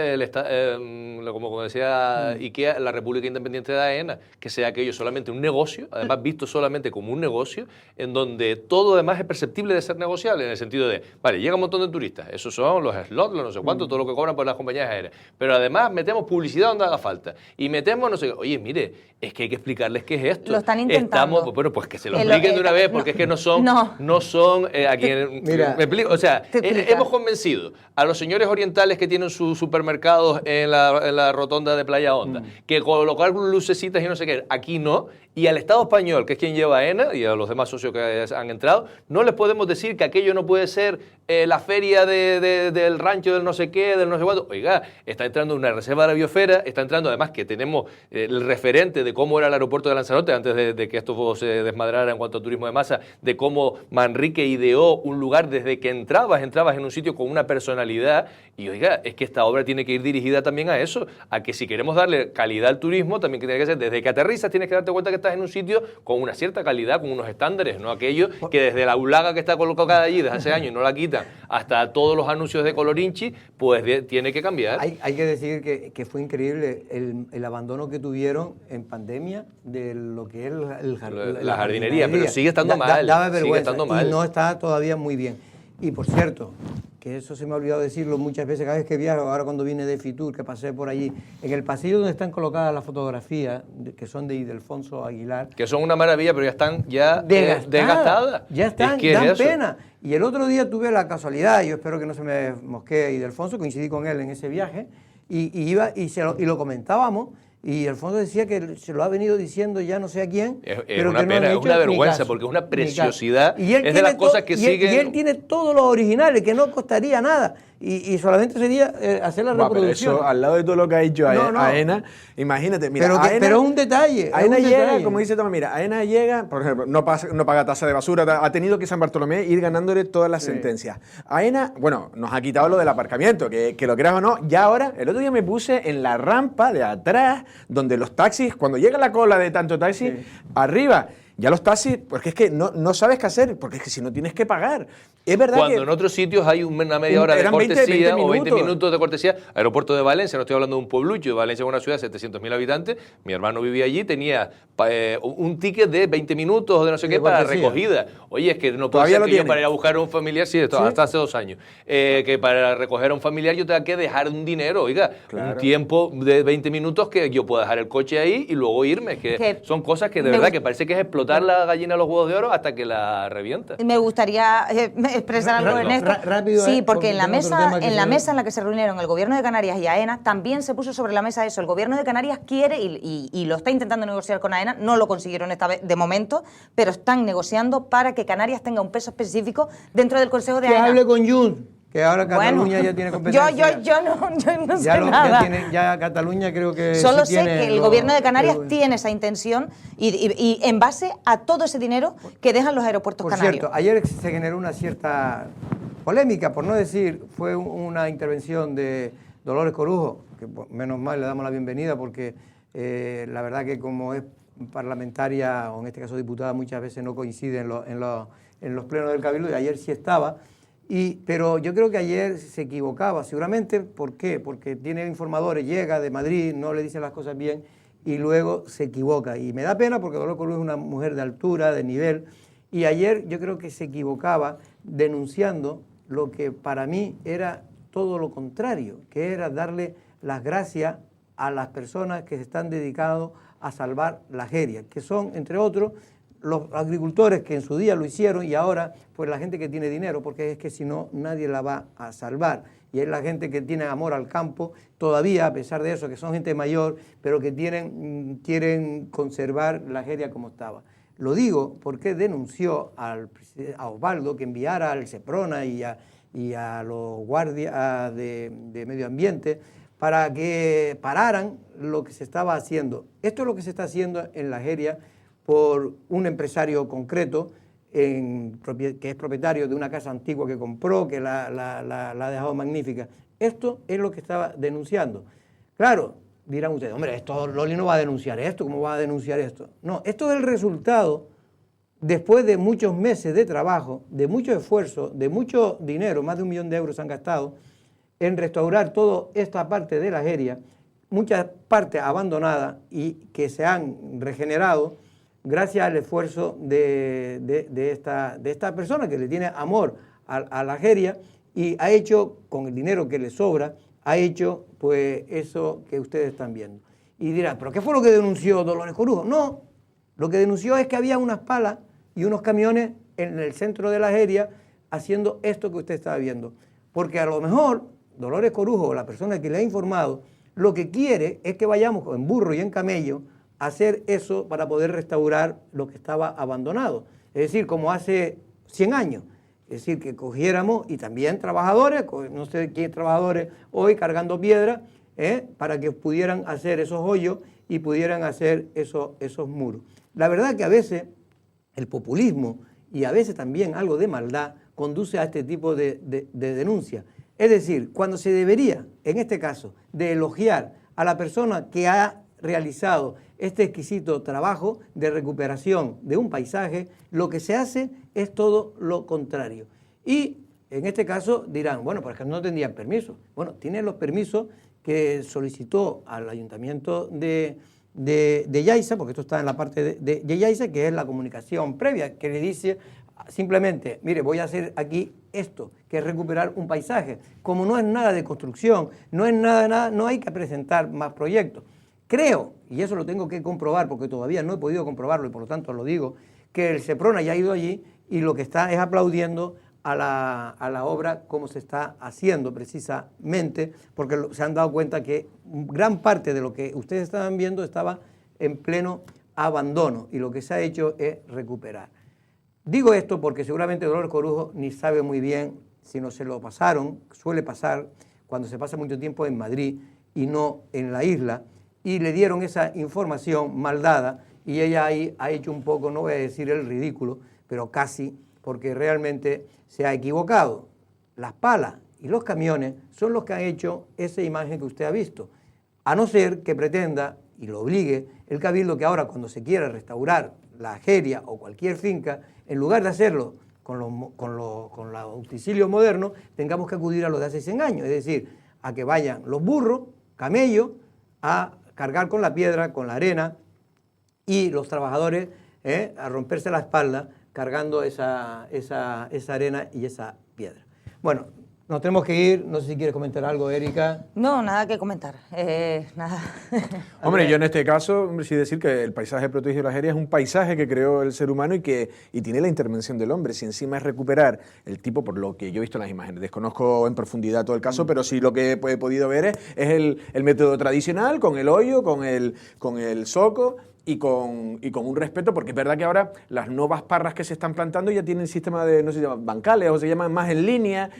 como decía IKEA, la República Independiente de AENA, que sea aquello solamente un negocio, además visto solamente como un negocio, en donde todo además es perceptible de ser negociable, en el sentido de, vale, llega un montón de turistas, esos son los slots, los no sé cuánto, todo lo que cobran por las compañías aéreas, pero además metemos publicidad donde haga falta, y metemos, no sé, oye, mire, es que hay que explicarles qué es esto. Lo están intentando. Bueno, pues que se lo expliquen de una vez, porque es que no son aquí Mira, me explico, o sea, hemos convencido a los señores orientales que tienen sus supermercados en la rotonda de Playa Honda, que colocar lucecitas y no sé qué, aquí no, y al Estado español, que es quien lleva AENA, y a los demás socios que han entrado, no les podemos decir que aquello no puede ser la feria del rancho del no sé qué, del no sé cuánto. Oiga, está entrando una reserva de la biosfera, está entrando además que tenemos el referente de cómo era el aeropuerto de Lanzarote antes de que esto se desmadrara en cuanto a turismo de masa, de cómo Manrique ideó un lugar desde que entrabas en un sitio con una personalidad, y oiga, es que esta obra tiene que ir dirigida también a eso, a que si queremos darle calidad al turismo, también tiene que ser, desde que aterrizas tienes que darte cuenta que estás en un sitio con una cierta calidad, con unos estándares, no aquello que desde la ulaga que está colocada allí desde hace años y no la quitan, hasta todos los anuncios de colorinchi, pues tiene que cambiar. Hay que decir que fue increíble el abandono que tuvieron en pandemia de lo que es la jardinería, pero sigue estando mal. Daba vergüenza, sigue estando mal. Y no está todavía muy bien. Y por cierto, que eso se me ha olvidado decirlo muchas veces, cada vez que viajo, ahora cuando vine de Fitur, que pasé por allí, en el pasillo donde están colocadas las fotografías, que son de Ildefonso Aguilar. Que son una maravilla, pero ya están desgastadas. Ya están, dan pena. Y el otro día tuve la casualidad, yo espero que no se me mosquee Ildefonso, coincidí con él en ese viaje, y lo comentábamos. Y Alfonso decía que se lo ha venido diciendo ya no sé a quién. Es una pena, es una vergüenza, porque es una preciosidad. Es de las cosas que siguen. Y él tiene todos los originales, que no costaría nada. Y solamente sería hacer la reproducción. Pero eso, al lado de todo lo que ha dicho AENA, imagínate, mira, pero es un detalle. AENA llega, como dice Tomás, mira, AENA llega, por ejemplo, no paga tasa de basura, ha tenido que San Bartolomé ir ganándole todas las sentencias. AENA, bueno, nos ha quitado lo del aparcamiento, que lo creas o no, ya ahora, el otro día me puse en la rampa de atrás, donde los taxis, cuando llega la cola de tanto taxi, arriba, ya los taxis, porque es que no sabes qué hacer, porque es que si no tienes que pagar. Es verdad cuando en otros sitios hay una media hora de cortesía 20 o 20 minutos de cortesía. Aeropuerto de Valencia, no estoy hablando de un pueblucho, Valencia es una ciudad de 700.000 habitantes, mi hermano vivía allí, tenía un ticket de 20 minutos o de no sé qué para recogida. Oye, es que no puede ser que yo para ir a buscar a un familiar, hasta hace 2 años, que para recoger a un familiar yo tenga que dejar un dinero, oiga, un tiempo de 20 minutos que yo pueda dejar el coche ahí y luego irme, que son cosas que de verdad que parece que es explotar explotar la gallina de los huevos de oro hasta que la revienta. Me gustaría expresar algo en esto. Rápido, sí, porque en la mesa mesa en la que se reunieron el Gobierno de Canarias y AENA también se puso sobre la mesa eso. El Gobierno de Canarias quiere y lo está intentando negociar con AENA, no lo consiguieron esta vez de momento, pero están negociando para que Canarias tenga un peso específico dentro del Consejo de AENA. Que hable con Junts, que ahora Cataluña ya tiene competencia. Yo no sé nada. Ya Cataluña creo que Solo sí sé tiene que el Gobierno de Canarias tiene esa intención y en base a todo ese dinero que dejan los aeropuertos canarios. Por cierto, ayer se generó una cierta polémica, por no decir, fue una intervención de Dolores Corujo, que menos mal le damos la bienvenida porque la verdad que como es parlamentaria, o en este caso diputada, muchas veces no coincide en los plenos del Cabildo, y ayer sí estaba. Pero yo creo que ayer se equivocaba, seguramente, ¿por qué? Porque tiene informadores, llega de Madrid, no le dice las cosas bien y luego se equivoca. Y me da pena porque Dolores Corujo es una mujer de altura, de nivel, y ayer yo creo que se equivocaba denunciando lo que para mí era todo lo contrario, que era darle las gracias a las personas que se están dedicados a salvar la jeria, que son, entre otros, los agricultores que en su día lo hicieron y ahora pues la gente que tiene dinero, porque es que si no nadie la va a salvar. Y es la gente que tiene amor al campo, todavía a pesar de eso, que son gente mayor, pero que quieren conservar la jeria como estaba. Lo digo porque denunció a Osvaldo que enviara al Seprona y a los guardias de medio ambiente para que pararan lo que se estaba haciendo. Esto es lo que se está haciendo en la jeria por un empresario concreto que es propietario de una casa antigua que compró, que la ha dejado magnífica. Esto es lo que estaba denunciando. Claro, dirán ustedes, hombre, Loli no va a denunciar esto, ¿cómo va a denunciar esto? No, esto es el resultado, después de muchos meses de trabajo, de mucho esfuerzo, de mucho dinero, más de 1 millón de euros han gastado, en restaurar toda esta parte de la jeria, muchas partes abandonadas y que se han regenerado, gracias al esfuerzo de esta persona que le tiene amor a la jeria y ha hecho, con el dinero que le sobra, ha hecho pues eso que ustedes están viendo. Y dirán, ¿pero qué fue lo que denunció Dolores Corujo? No, lo que denunció es que había unas palas y unos camiones en el centro de la jeria haciendo esto que usted estaba viendo. Porque a lo mejor Dolores Corujo, la persona que le ha informado, lo que quiere es que vayamos en burro y en camello hacer eso para poder restaurar lo que estaba abandonado. Es decir, como hace 100 años. Es decir, que cogiéramos, y también trabajadores, no sé qué trabajadores hoy cargando piedra, para que pudieran hacer esos hoyos y pudieran hacer esos muros. La verdad que a veces el populismo y a veces también algo de maldad conduce a este tipo de denuncia. Es decir, cuando se debería, en este caso, de elogiar a la persona que ha realizado este exquisito trabajo de recuperación de un paisaje, lo que se hace es todo lo contrario. Y en este caso dirán, bueno, pues que no tendrían permiso. Bueno, tienen los permisos que solicitó al Ayuntamiento de Yaiza, porque esto está en la parte de Yaiza, que es la comunicación previa, que le dice simplemente, mire, voy a hacer aquí esto, que es recuperar un paisaje. Como no es nada de construcción, no es nada, no hay que presentar más proyectos. Creo, y eso lo tengo que comprobar porque todavía no he podido comprobarlo y por lo tanto lo digo, que el Seprona ya ha ido allí y lo que está es aplaudiendo a la obra como se está haciendo precisamente, porque se han dado cuenta que gran parte de lo que ustedes estaban viendo estaba en pleno abandono y lo que se ha hecho es recuperar. Digo esto porque seguramente Dolores Corujo ni sabe muy bien si no se lo pasaron, suele pasar cuando se pasa mucho tiempo en Madrid y no en la isla, y le dieron esa información mal dada y ella ahí ha hecho un poco, no voy a decir el ridículo, pero casi, porque realmente se ha equivocado. Las palas y los camiones son los que han hecho esa imagen que usted ha visto, a no ser que pretenda y lo obligue el Cabildo que ahora cuando se quiera restaurar la jeria o cualquier finca, en lugar de hacerlo con los utensilios modernos, tengamos que acudir a lo de hace 100 años, es decir, a que vayan los burros, camellos, a cargar con la piedra, con la arena, y los trabajadores a romperse la espalda cargando esa arena y esa piedra. Bueno, Nos tenemos que ir, no sé si quieres comentar algo, Erika. No, nada que comentar, nada. Hombre, yo en este caso, sí decir que el paisaje protegido de la Jeria es un paisaje que creó el ser humano y tiene la intervención del hombre. Si encima es recuperar el tipo, por lo que yo he visto en las imágenes, desconozco en profundidad todo el caso, pero sí lo que he podido ver es el método tradicional, con el hoyo, con el zoco, y con un respeto, porque es verdad que ahora las nuevas parras que se están plantando ya tienen sistema de, no sé si se llaman bancales o se llaman más en línea.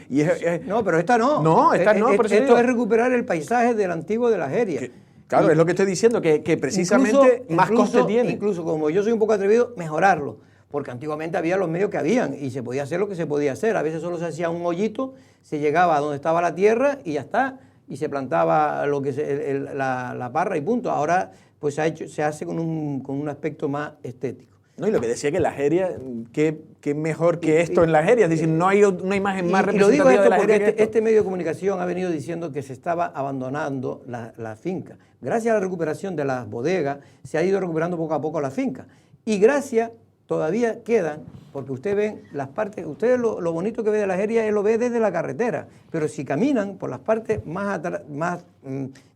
No, pero esta no. No, esta no. Por eso esto digo. es recuperar el paisaje del antiguo de la Jeria. Claro, es lo que estoy diciendo, que precisamente más coste tiene. Incluso, como yo soy un poco atrevido, mejorarlo. Porque antiguamente había los medios que habían y se podía hacer lo que se podía hacer. A veces solo se hacía un hoyito, se llegaba a donde estaba la tierra y ya está. Y se plantaba la parra y punto. Ahora pues se hace con un aspecto más estético. No, y lo que decía que la Jeria, que mejor que esto en la Jeria, es decir, no hay una imagen más representativa lo digo de la porque Jeria. este medio de comunicación ha venido diciendo que se estaba abandonando la finca. Gracias a la recuperación de las bodegas, se ha ido recuperando poco a poco la finca. Y gracias, todavía quedan, porque ustedes ven las partes, ustedes lo bonito que ve de la Jeria, él lo ve desde la carretera, pero si caminan por las partes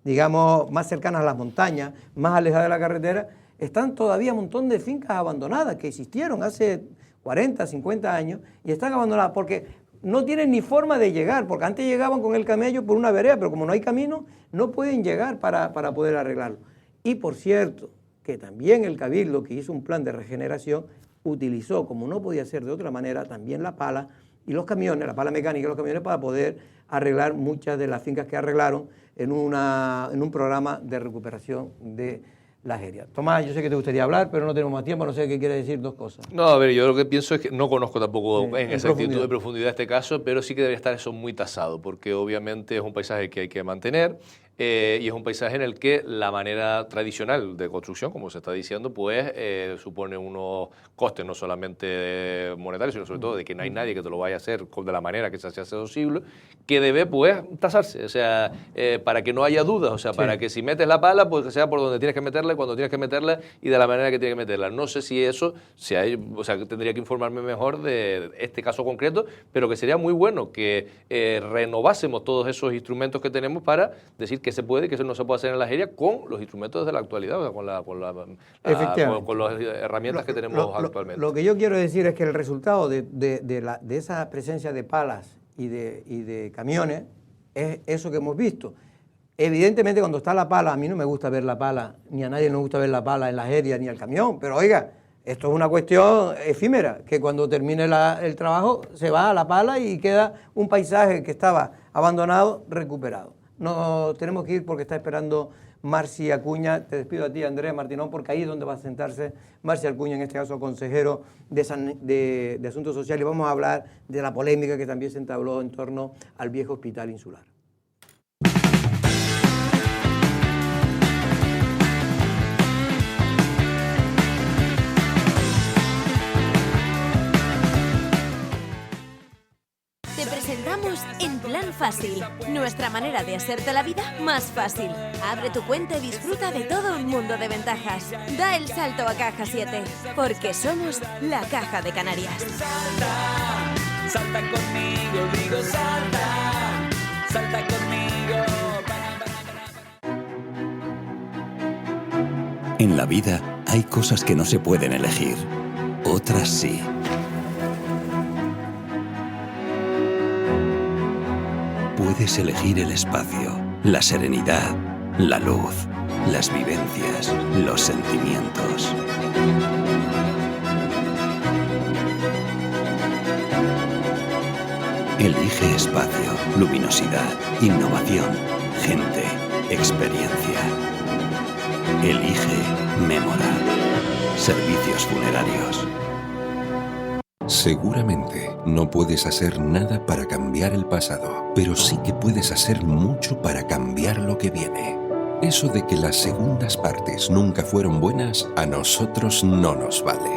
digamos, más cercanas a las montañas, más alejadas de la carretera, están todavía un montón de fincas abandonadas que existieron hace 40, 50 años y están abandonadas porque no tienen ni forma de llegar, porque antes llegaban con el camello por una vereda, pero como no hay camino, no pueden llegar para poder arreglarlo. Y por cierto, que también el Cabildo, que hizo un plan de regeneración, utilizó, como no podía ser de otra manera, también la pala y los camiones, la pala mecánica y los camiones para poder arreglar muchas de las fincas que arreglaron en un programa de recuperación de la Jeria. Tomás, yo sé que te gustaría hablar, pero no tenemos más tiempo, no sé qué quiere decir dos cosas. No, a ver, yo lo que pienso es que no conozco tampoco en exactitud de profundidad este caso, pero sí que debería estar eso muy tasado, porque obviamente es un paisaje que hay que mantener. Y es un paisaje en el que la manera tradicional de construcción, como se está diciendo, pues supone unos costes no solamente monetarios, sino sobre todo de que no hay nadie que te lo vaya a hacer de la manera que se hacía hace 2 siglos, que debe pues tasarse, o sea, para que no haya dudas, o sea, para que si metes la pala, pues que sea por donde tienes que meterla, cuando tienes que meterla y de la manera que tienes que meterla. No sé si eso, o sea, tendría que informarme mejor de este caso concreto, pero que sería muy bueno que renovásemos todos esos instrumentos que tenemos para decir que se puede y que eso no se puede hacer en la Jeria con los instrumentos de la actualidad, o sea, con las herramientas que tenemos actualmente. Lo que yo quiero decir es que el resultado de esa presencia de palas y de camiones es eso que hemos visto. Evidentemente, cuando está la pala, a mí no me gusta ver la pala, ni a nadie nos gusta ver la pala en la Jeria ni el camión, pero oiga, esto es una cuestión efímera, que cuando termine el trabajo se va a la pala y queda un paisaje que estaba abandonado, recuperado. Nos tenemos que ir porque está esperando Marci Acuña. Te despido a ti, Andrés Martinón, porque ahí es donde va a sentarse Marci Acuña, en este caso consejero de Asuntos Sociales. Y vamos a hablar de la polémica que también se entabló en torno al viejo hospital insular. Te presentamos En Plan Fácil, nuestra manera de hacerte la vida más fácil. Abre tu cuenta y disfruta de todo un mundo de ventajas. Da el salto a Caja 7, porque somos la Caja de Canarias. Salta, salta conmigo, digo salta, salta conmigo. En la vida hay cosas que no se pueden elegir, otras sí. Puedes elegir el espacio, la serenidad, la luz, las vivencias, los sentimientos. Elige espacio, luminosidad, innovación, gente, experiencia. Elige Mémora. Servicios funerarios. Seguramente no puedes hacer nada para cambiar el pasado, pero sí que puedes hacer mucho para cambiar lo que viene. Eso de que las segundas partes nunca fueron buenas, a nosotros no nos vale.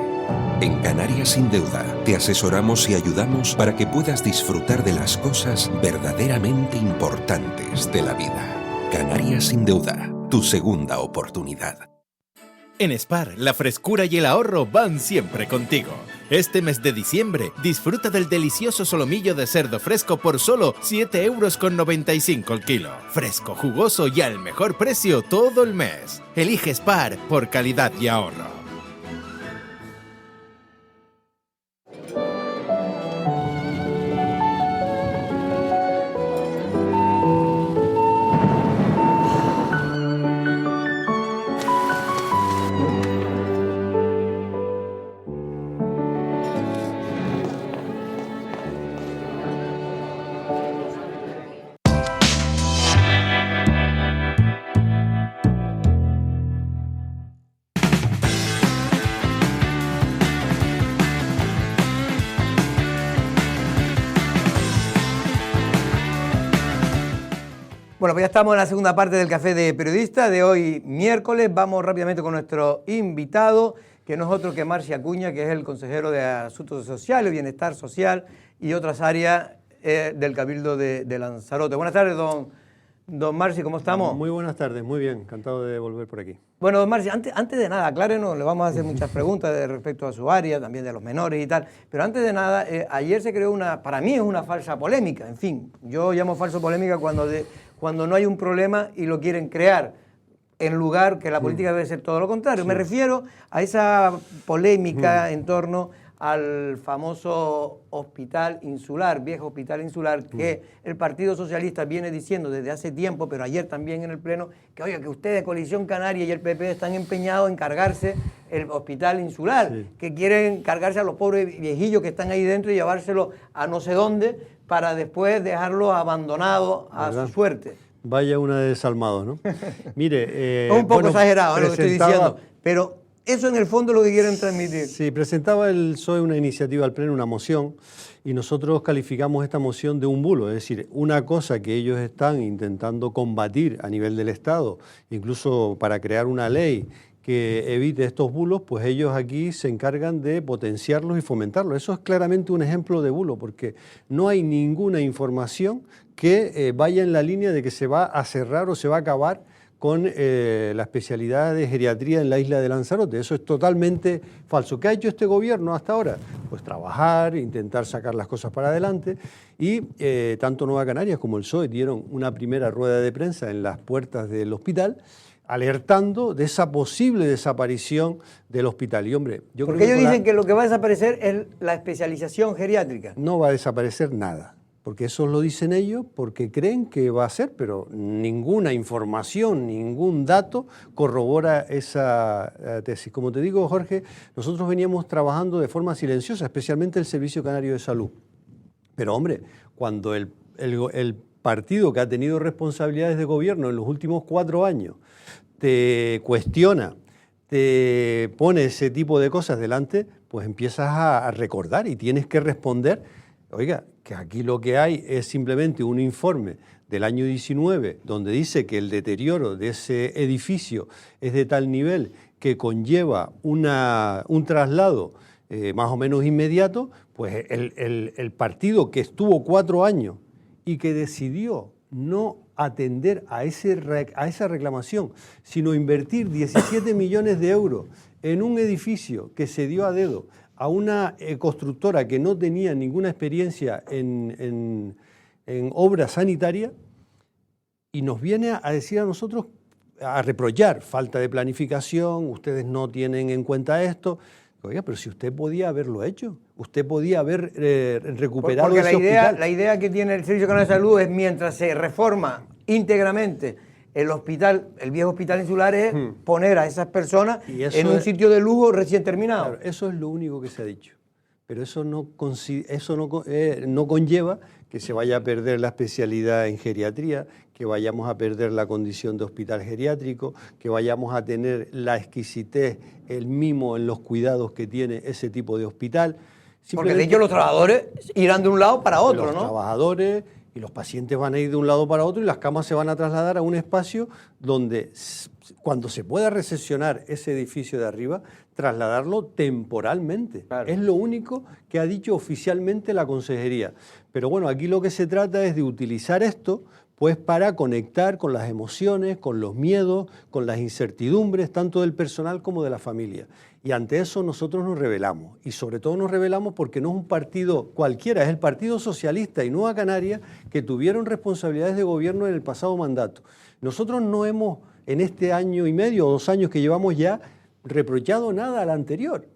En Canarias sin Deuda te asesoramos y ayudamos para que puedas disfrutar de las cosas verdaderamente importantes de la vida. Canarias sin Deuda, tu segunda oportunidad. En Spar, la frescura y el ahorro van siempre contigo. Este mes de diciembre, disfruta del delicioso solomillo de cerdo fresco por solo 7,95 € el kilo. Fresco, jugoso y al mejor precio todo el mes. Elige Spar por calidad y ahorro. Bueno, pues ya estamos en la segunda parte del Café de Periodista de hoy miércoles. Vamos rápidamente con nuestro invitado, que no es otro que Marci Acuña, que es el consejero de Asuntos Sociales, Bienestar Social y otras áreas del Cabildo de Lanzarote. Buenas tardes, don Marci, ¿cómo estamos? Muy buenas tardes, muy bien, encantado de volver por aquí. Bueno, don Marci, antes de nada, aclárenos, le vamos a hacer muchas preguntas respecto a su área, también de los menores y tal, pero antes de nada, ayer se creó para mí es una falsa polémica, en fin, yo llamo falsa polémica cuando no hay un problema y lo quieren crear, en lugar que la política debe ser todo lo contrario. Me refiero a esa polémica en torno al famoso hospital insular, viejo hospital insular, que el Partido Socialista viene diciendo desde hace tiempo, pero ayer también en el Pleno, que oiga, que ustedes, Coalición Canaria y el PP, están empeñados en cargarse el hospital insular, que quieren cargarse a los pobres viejillos que están ahí dentro y llevárselos a no sé dónde para después dejarlos abandonados a su suerte. Vaya una de desalmados, ¿no? Mire... es un poco exagerado lo que estoy diciendo, pero... eso en el fondo es lo que quieren transmitir. Sí, presentaba el PSOE una iniciativa al Pleno, una moción, y nosotros calificamos esta moción de un bulo, es decir, una cosa que ellos están intentando combatir a nivel del Estado, incluso para crear una ley que evite estos bulos, pues ellos aquí se encargan de potenciarlos y fomentarlos. Eso es claramente un ejemplo de bulo, porque no hay ninguna información que vaya en la línea de que se va a cerrar o se va a acabar con la especialidad de geriatría en la isla de Lanzarote. Eso es totalmente falso. ¿Qué ha hecho este gobierno hasta ahora? Pues trabajar, intentar sacar las cosas para adelante, y tanto Nueva Canarias como el PSOE dieron una primera rueda de prensa en las puertas del hospital, alertando de esa posible desaparición del hospital. Y hombre, yo porque creo ellos dicen que lo que va a desaparecer es la especialización geriátrica. No va a desaparecer nada, porque eso lo dicen ellos, porque creen que va a ser, pero ninguna información, ningún dato corrobora esa tesis. Como te digo, Jorge, nosotros veníamos trabajando de forma silenciosa, especialmente el Servicio Canario de Salud. Pero hombre, cuando el partido que ha tenido responsabilidades de gobierno en los últimos 4 años te cuestiona, te pone ese tipo de cosas delante, pues empiezas a recordar y tienes que responder. Oiga, que aquí lo que hay es simplemente un informe del año 19 donde dice que el deterioro de ese edificio es de tal nivel que conlleva un traslado más o menos inmediato. Pues el partido que estuvo 4 años y que decidió no atender a esa reclamación, sino invertir 17 millones de euros en un edificio que se dio a dedo a una constructora que no tenía ninguna experiencia en obra sanitaria, y nos viene a decir a nosotros, a reprochar falta de planificación, ustedes no tienen en cuenta esto. Oiga, pero si usted podía haberlo hecho, usted podía haber recuperado ese hospital. La idea que tiene el Servicio Canario de Salud es, mientras se reforma íntegramente el hospital, el viejo hospital insular, es poner a esas personas en un sitio de lujo recién terminado. Claro, eso es lo único que se ha dicho, pero eso no conlleva que se vaya a perder la especialidad en geriatría, que vayamos a perder la condición de hospital geriátrico, que vayamos a tener la exquisitez, el mimo en los cuidados que tiene ese tipo de hospital. Porque de hecho los trabajadores irán de un lado para otro, ¿no? Los trabajadores y los pacientes van a ir de un lado para otro, y las camas se van a trasladar a un espacio donde, cuando se pueda recesionar ese edificio de arriba, trasladarlo temporalmente. Claro. Es lo único que ha dicho oficialmente la consejería. Pero bueno, aquí lo que se trata es de utilizar esto pues para conectar con las emociones, con los miedos, con las incertidumbres, tanto del personal como de la familia. Y ante eso nosotros nos rebelamos. Y sobre todo nos rebelamos porque no es un partido cualquiera, es el Partido Socialista y Nueva Canaria que tuvieron responsabilidades de gobierno en el pasado mandato. Nosotros no hemos, en este año y medio o 2 años que llevamos ya, reprochado nada al anterior.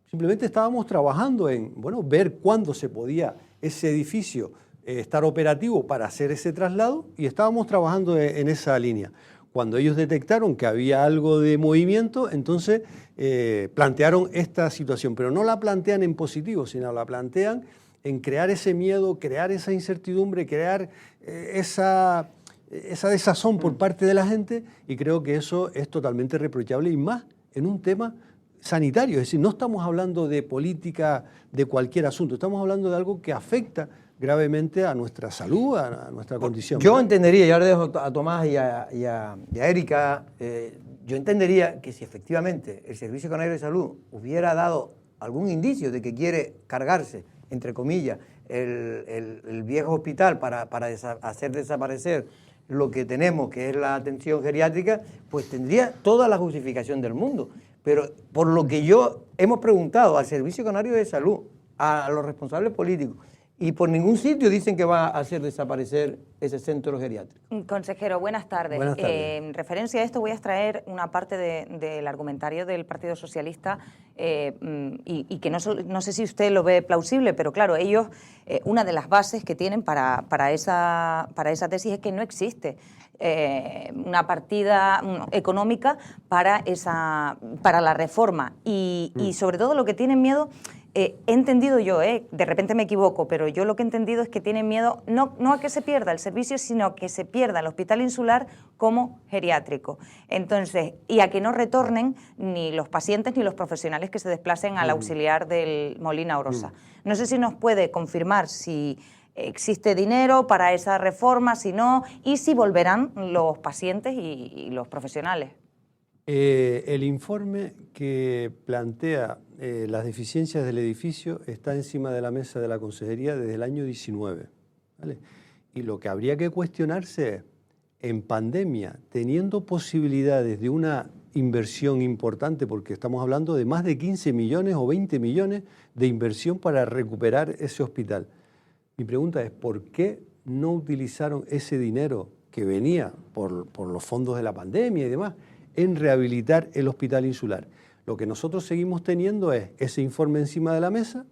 Simplemente estábamos trabajando en, ver cuándo se podía ese edificio estar operativo para hacer ese traslado, y estábamos trabajando en esa línea. Cuando ellos detectaron que había algo de movimiento, entonces plantearon esta situación, pero no la plantean en positivo, sino la plantean en crear ese miedo, crear esa incertidumbre, crear esa desazón por parte de la gente, y creo que eso es totalmente reprochable, y más en un tema sanitario. Es decir, no estamos hablando de política de cualquier asunto, estamos hablando de algo que afecta gravemente a nuestra salud, a nuestra condición. Yo entendería, y ahora dejo a Tomás y a Erika, yo entendería que si efectivamente el Servicio Canario de Salud hubiera dado algún indicio de que quiere cargarse, entre comillas, el viejo hospital para hacer desaparecer lo que tenemos, que es la atención geriátrica, pues tendría toda la justificación del mundo. Pero por lo que hemos preguntado al Servicio Canario de Salud, a los responsables políticos, y por ningún sitio dicen que va a hacer desaparecer ese centro geriátrico. Consejero, buenas tardes. Buenas tardes. En referencia a esto voy a extraer una parte del argumentario del Partido Socialista y que no sé si usted lo ve plausible, pero claro, ellos, una de las bases que tienen para esa tesis es que no existe una partida económica para la reforma y sobre todo lo que tienen miedo. He entendido yo, de repente me equivoco, pero yo lo que he entendido es que tienen miedo no a que se pierda el servicio, sino a que se pierda el hospital insular como geriátrico. Entonces, y a que no retornen ni los pacientes ni los profesionales que se desplacen al auxiliar del Molina Orosa. No sé si nos puede confirmar si existe dinero para esa reforma, si no, y si volverán los pacientes y los profesionales. El informe que plantea las deficiencias del edificio está encima de la mesa de la Consejería desde el año 19. ¿Vale? Y lo que habría que cuestionarse es, en pandemia, teniendo posibilidades de una inversión importante, porque estamos hablando de más de 15 millones o 20 millones de inversión para recuperar ese hospital. Mi pregunta es, ¿por qué no utilizaron ese dinero que venía por los fondos de la pandemia y demás en rehabilitar el hospital insular? Lo que nosotros seguimos teniendo es ese informe encima de la mesa,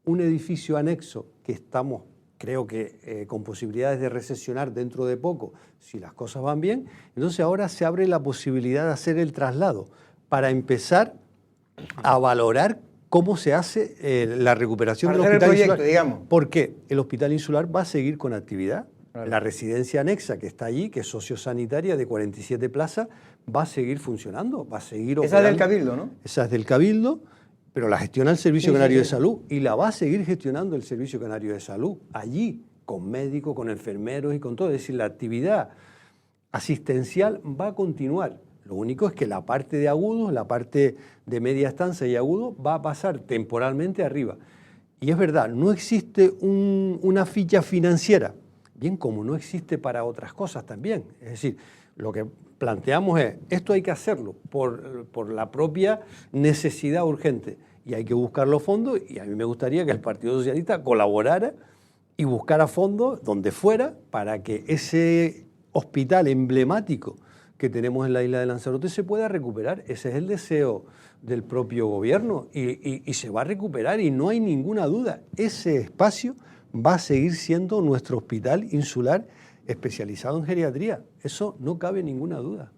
un edificio anexo que estamos, creo que con posibilidades de recesionar dentro de poco, si las cosas van bien. Entonces ahora se abre la posibilidad de hacer el traslado para empezar a valorar cómo se hace la recuperación del hospital insular. Digamos. Porque el hospital insular va a seguir con actividad. Claro. La residencia anexa que está allí, que es sociosanitaria de 47 plazas, va a seguir funcionando, va a seguir operando. Esa es del Cabildo, ¿no? Esa es del Cabildo, pero la gestiona el Servicio Canario de Salud y la va a seguir gestionando el Servicio Canario de Salud, allí, con médicos, con enfermeros y con todo. Es decir, la actividad asistencial va a continuar. Lo único es que la parte de agudos, la parte de media estancia y agudo va a pasar temporalmente arriba. Y es verdad, no existe una ficha financiera, bien como no existe para otras cosas también. Es decir, lo que planteamos es, esto hay que hacerlo por la propia necesidad urgente y hay que buscar los fondos, y a mí me gustaría que el Partido Socialista colaborara y buscara fondos donde fuera para que ese hospital emblemático que tenemos en la isla de Lanzarote se pueda recuperar. Ese es el deseo del propio gobierno y se va a recuperar, y no hay ninguna duda. Ese espacio va a seguir siendo nuestro hospital insular especializado en geriatría. Eso no cabe ninguna duda.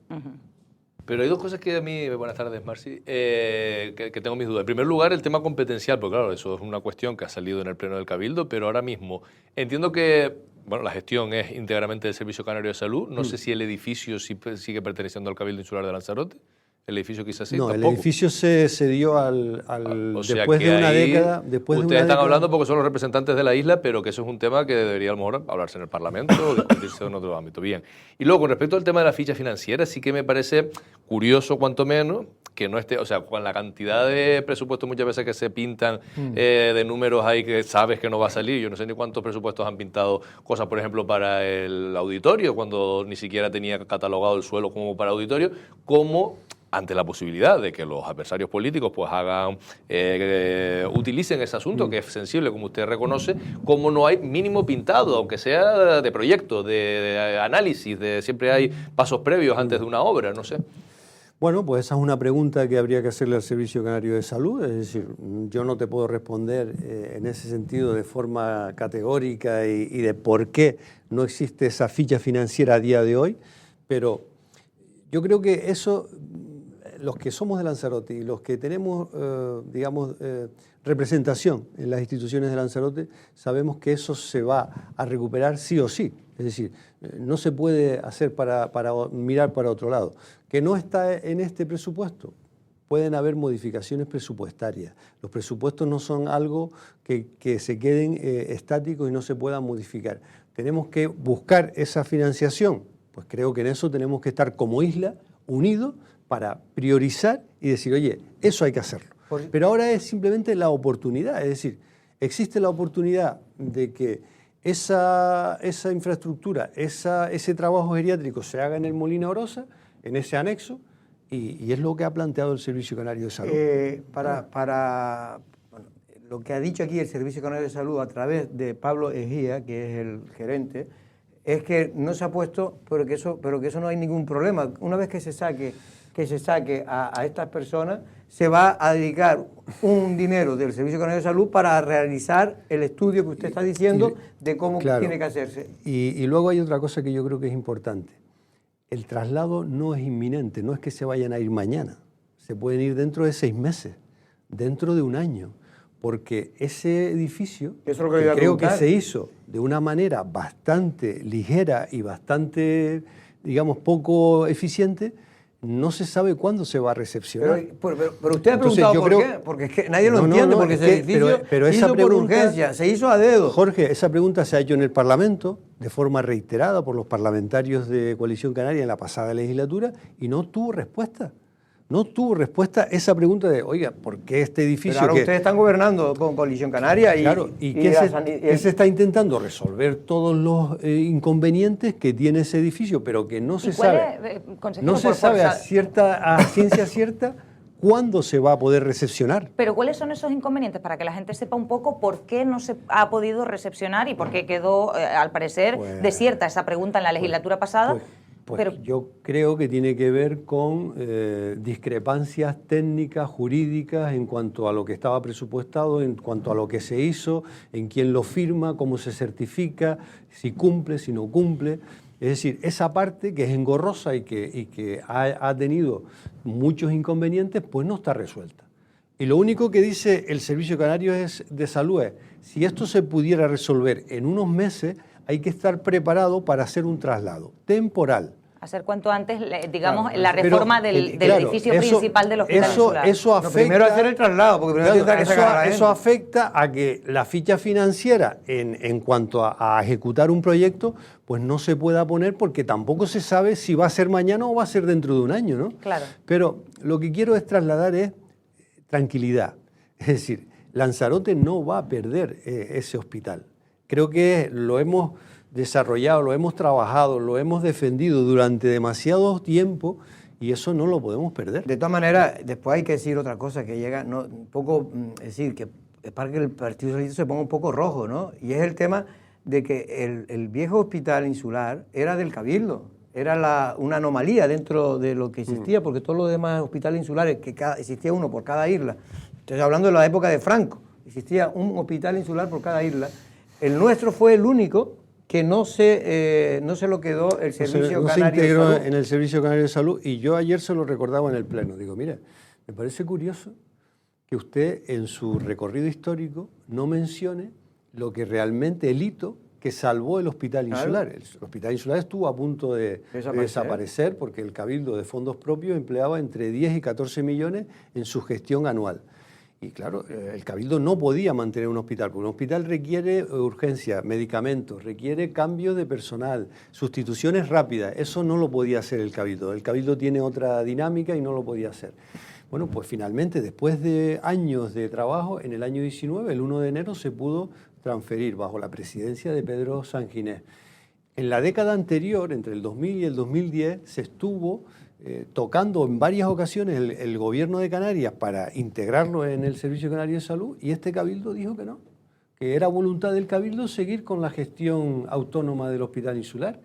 Pero hay dos cosas que a mí, buenas tardes, Marci, que tengo mis dudas. En primer lugar, el tema competencial, porque claro, eso es una cuestión que ha salido en el Pleno del Cabildo, pero ahora mismo entiendo que la gestión es íntegramente del Servicio Canario de Salud. No sé si el edificio sigue perteneciendo al Cabildo Insular de Lanzarote. El edificio quizás sí, no, tampoco. El edificio se dio después de una década. Ustedes están hablando porque son los representantes de la isla, pero que eso es un tema que debería a lo mejor hablarse en el Parlamento o discutirse en otro ámbito. Bien. Y luego, con respecto al tema de la ficha financiera, sí que me parece curioso, cuanto menos, que no esté, o sea, con la cantidad de presupuestos muchas veces que se pintan de números ahí que sabes que no va a salir. Yo no sé ni cuántos presupuestos han pintado cosas, por ejemplo, para el auditorio, cuando ni siquiera tenía catalogado el suelo como para auditorio, como ante la posibilidad de que los adversarios políticos pues hagan, utilicen ese asunto que es sensible, como usted reconoce, como no hay mínimo pintado, aunque sea de proyecto, de análisis, siempre hay pasos previos antes de una obra, no sé. Bueno, pues esa es una pregunta que habría que hacerle al Servicio Canario de Salud, es decir, yo no te puedo responder en ese sentido de forma categórica y de por qué no existe esa ficha financiera a día de hoy, pero yo creo que eso, los que somos de Lanzarote y los que tenemos, representación en las instituciones de Lanzarote, sabemos que eso se va a recuperar sí o sí. Es decir, no se puede hacer para mirar para otro lado. Que no está en este presupuesto, pueden haber modificaciones presupuestarias. Los presupuestos no son algo que se queden estáticos y no se puedan modificar. Tenemos que buscar esa financiación. Pues creo que en eso tenemos que estar como isla unidos para priorizar y decir, oye, eso hay que hacerlo. Pero ahora es simplemente la oportunidad, es decir, existe la oportunidad de que esa infraestructura, ese trabajo geriátrico se haga en el Molina Orosa, en ese anexo, y es lo que ha planteado el Servicio Canario de Salud. Lo que ha dicho aquí el Servicio Canario de Salud a través de Pablo Ejía, que es el gerente, es que no se ha puesto, pero que eso no hay ningún problema. Una vez que se saque a estas personas, se va a dedicar un dinero del Servicio Canario de Salud para realizar el estudio que usted está diciendo de cómo tiene que hacerse. Y luego hay otra cosa que yo creo que es importante. El traslado no es inminente, no es que se vayan a ir mañana. Se pueden ir dentro de 6 meses, dentro de un año, porque ese edificio, creo que se hizo de una manera bastante ligera y bastante, digamos, poco eficiente, no se sabe cuándo se va a recepcionar. Pero usted ha preguntado por qué, porque es que nadie lo entiende, porque ese edificio se hizo por urgencia, se hizo a dedo. Jorge, esa pregunta se ha hecho en el Parlamento de forma reiterada por los parlamentarios de Coalición Canaria en la pasada legislatura y no tuvo respuesta. No tuvo respuesta esa pregunta de, oiga, ¿por qué este edificio? Pero ahora ustedes están gobernando con Coalición Canaria y... Claro, ¿qué se está intentando? Resolver todos los inconvenientes que tiene ese edificio, pero que no se sabe. No se sabe a ciencia cierta cuándo se va a poder recepcionar. Pero ¿cuáles son esos inconvenientes? Para que la gente sepa un poco por qué no se ha podido recepcionar y por qué quedó, al parecer, desierta esa pregunta en la legislatura pasada. Pero yo creo que tiene que ver con discrepancias técnicas, jurídicas, en cuanto a lo que estaba presupuestado, en cuanto a lo que se hizo, en quién lo firma, cómo se certifica, si cumple, si no cumple. Es decir, esa parte que es engorrosa y que ha tenido muchos inconvenientes, pues no está resuelta. Y lo único que dice el Servicio Canario de Salud es, si esto se pudiera resolver en unos meses, hay que estar preparado para hacer un traslado temporal. Hacer cuanto antes, digamos, la reforma del edificio principal del Hospital Insular. Eso afecta, primero hacer el traslado, porque primero tiene que sacar a la gente. Eso afecta a que la ficha financiera, en cuanto a ejecutar un proyecto, pues no se pueda poner porque tampoco se sabe si va a ser mañana o va a ser dentro de un año, ¿no? Claro. Pero lo que quiero es trasladar es tranquilidad. Es decir, Lanzarote no va a perder ese hospital. Creo que lo hemos desarrollado, lo hemos trabajado, lo hemos defendido durante demasiado tiempo y eso no lo podemos perder. De todas maneras, después hay que decir otra cosa que llega, un poco, es decir, que es para que el Partido Socialista se ponga un poco rojo, ¿no? Y es el tema de que el viejo hospital insular era del Cabildo, era una anomalía dentro de lo que existía, porque todos los demás hospitales insulares, existía uno por cada isla. Estoy hablando de la época de Franco, existía un hospital insular por cada isla. El nuestro fue el único que no se lo quedó el Servicio Canario de Salud. No se integró en el Servicio Canario de Salud, y yo ayer se lo recordaba en el Pleno. Digo, mira, me parece curioso que usted en su recorrido histórico no mencione lo que realmente el hito que salvó el Hospital Insular. El Hospital Insular estuvo a punto de desaparecer porque el Cabildo de fondos propios empleaba entre 10 y 14 millones en su gestión anual. Y claro, el Cabildo no podía mantener un hospital, porque un hospital requiere urgencia, medicamentos, requiere cambio de personal, sustituciones rápidas. Eso no lo podía hacer el Cabildo. El Cabildo tiene otra dinámica y no lo podía hacer. Bueno, pues finalmente, después de años de trabajo, en el año 19, el 1 de enero, se pudo transferir bajo la presidencia de Pedro Sanginés. En la década anterior, entre el 2000 y el 2010, se estuvo tocando en varias ocasiones el gobierno de Canarias para integrarlo en el Servicio Canario de Salud, y este cabildo dijo que no, que era voluntad del cabildo seguir con la gestión autónoma del Hospital Insular.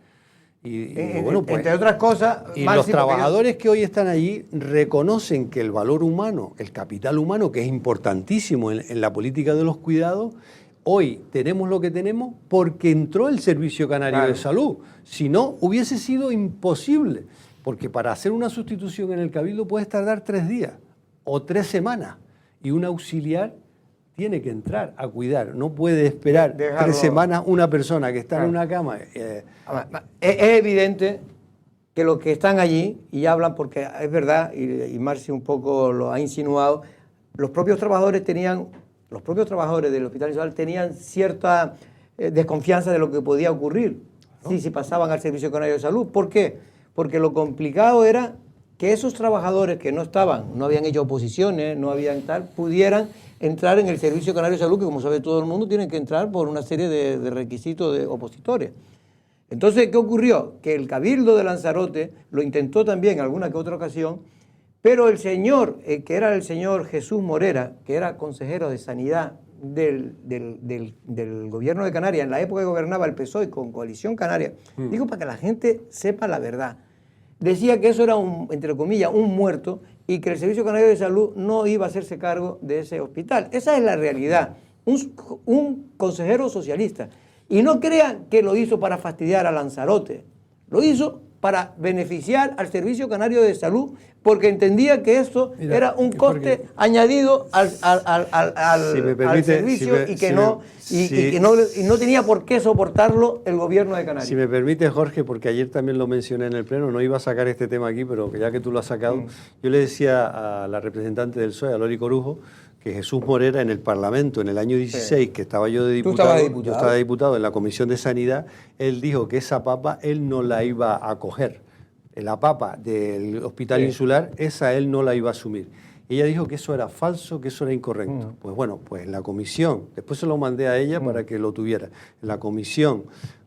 Y bueno, pues, entre otras cosas, y los trabajadores que hoy están allí reconocen que el valor humano, el capital humano, que es importantísimo en la política de los cuidados, hoy tenemos lo que tenemos porque entró el Servicio Canario de Salud. Si no, hubiese sido imposible, porque para hacer una sustitución en el cabildo puedes tardar 3 días o 3 semanas, y un auxiliar tiene que entrar a cuidar, no puede esperar 3 semanas una persona que está en una cama. Es evidente que los que están allí, y hablan porque es verdad, y Marci un poco lo ha insinuado, los propios trabajadores del Hospital Insular tenían cierta desconfianza de lo que podía ocurrir si pasaban al Servicio Canario de Salud. ¿Por qué? Porque lo complicado era que esos trabajadores que no habían hecho oposiciones, no habían tal, pudieran entrar en el Servicio Canario de Salud, que como sabe todo el mundo, tienen que entrar por una serie de requisitos de opositores. Entonces, ¿qué ocurrió? Que el Cabildo de Lanzarote lo intentó también en alguna que otra ocasión, pero el señor, que era el señor Jesús Morera, que era consejero de Sanidad del gobierno de Canarias, en la época que gobernaba el PSOE con Coalición Canaria, digo para que la gente sepa la verdad, decía que eso era, entre comillas, un muerto, y que el Servicio Canario de Salud no iba a hacerse cargo de ese hospital. Esa es la realidad. Un consejero socialista. Y no crean que lo hizo para fastidiar a Lanzarote. Lo hizo para beneficiar al Servicio Canario de Salud, porque entendía que eso era un coste añadido al servicio, y que no tenía por qué soportarlo el gobierno de Canarias. Si me permite, Jorge, porque ayer también lo mencioné en el Pleno, no iba a sacar este tema aquí, pero ya que tú lo has sacado, yo le decía a la representante del PSOE, a Lori Corujo, que Jesús Morera en el Parlamento en el año 16, que estaba yo de diputado, yo estaba de diputado en la Comisión de Sanidad, él dijo que esa papa él no la iba a coger. La papa del Hospital Insular, esa él no la iba a asumir. Ella dijo que eso era falso, que eso era incorrecto. Pues bueno, pues en la comisión, después se lo mandé a ella para que lo tuviera, en la Comisión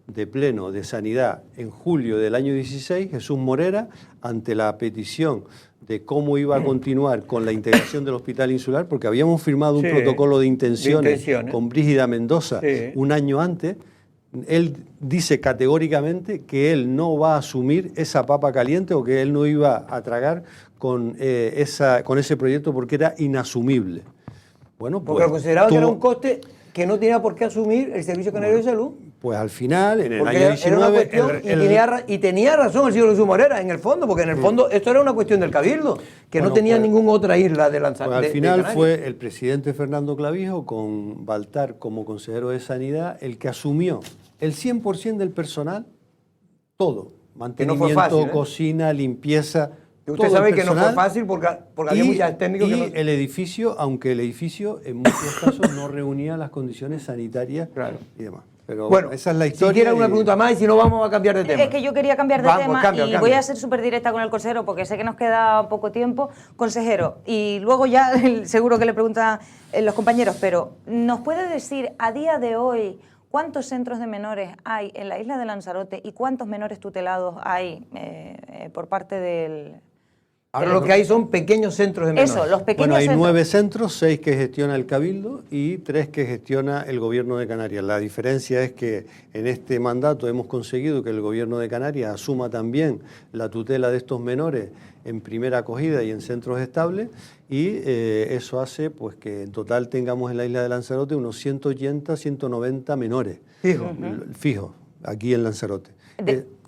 de Pleno de Sanidad en julio del año 16, Jesús Morera, ante la petición de cómo iba a continuar con la integración del Hospital Insular, porque habíamos firmado un protocolo de intenciones con Brígida Mendoza un año antes, él dice categóricamente que él no va a asumir esa papa caliente, o que él no iba a tragar con ese proyecto porque era inasumible. Bueno, porque lo consideraba que era un coste que no tenía por qué asumir el Servicio Canario de Salud. Pues al final, en el año 19... y tenía razón el señor Jesús Morera, en el fondo, porque en el fondo esto era una cuestión del Cabildo, que no tenía ninguna otra isla de Lanzarote. Pues al final fue el presidente Fernando Clavijo, con Baltar como consejero de Sanidad, el que asumió el 100% del personal, todo, mantenimiento, no fácil, cocina, limpieza... Usted sabe que no fue fácil porque había muchos técnicos que no... el edificio, aunque el edificio en muchos casos no reunía las condiciones sanitarias y demás. Pero bueno, esa es la historia. Si quiere alguna pregunta más, y si no, vamos a cambiar de tema. Es que yo quería cambiar de tema y voy a ser súper directa con el consejero porque sé que nos queda poco tiempo. Consejero, y luego ya seguro que le preguntan los compañeros, pero ¿nos puede decir a día de hoy cuántos centros de menores hay en la isla de Lanzarote y cuántos menores tutelados hay por parte del... Ahora lo que hay son pequeños centros de menores. Eso, los pequeños hay centros. 9 centros, 6 que gestiona el Cabildo y 3 que gestiona el Gobierno de Canarias. La diferencia es que en este mandato hemos conseguido que el Gobierno de Canarias asuma también la tutela de estos menores en primera acogida y en centros estables, y eso hace pues que en total tengamos en la isla de Lanzarote unos 180, 190 menores. Fijos, aquí en Lanzarote.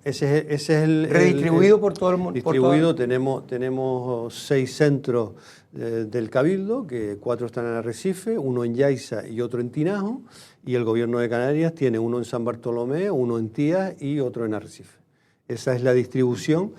Ese es el... Redistribuido por todo el mundo. Distribuido, tenemos 6 centros del Cabildo, que 4 están en Arrecife, 1 en Yaiza y otro en Tinajo, y el Gobierno de Canarias tiene 1 en San Bartolomé, 1 en Tías y otro en Arrecife. Esa es la distribución,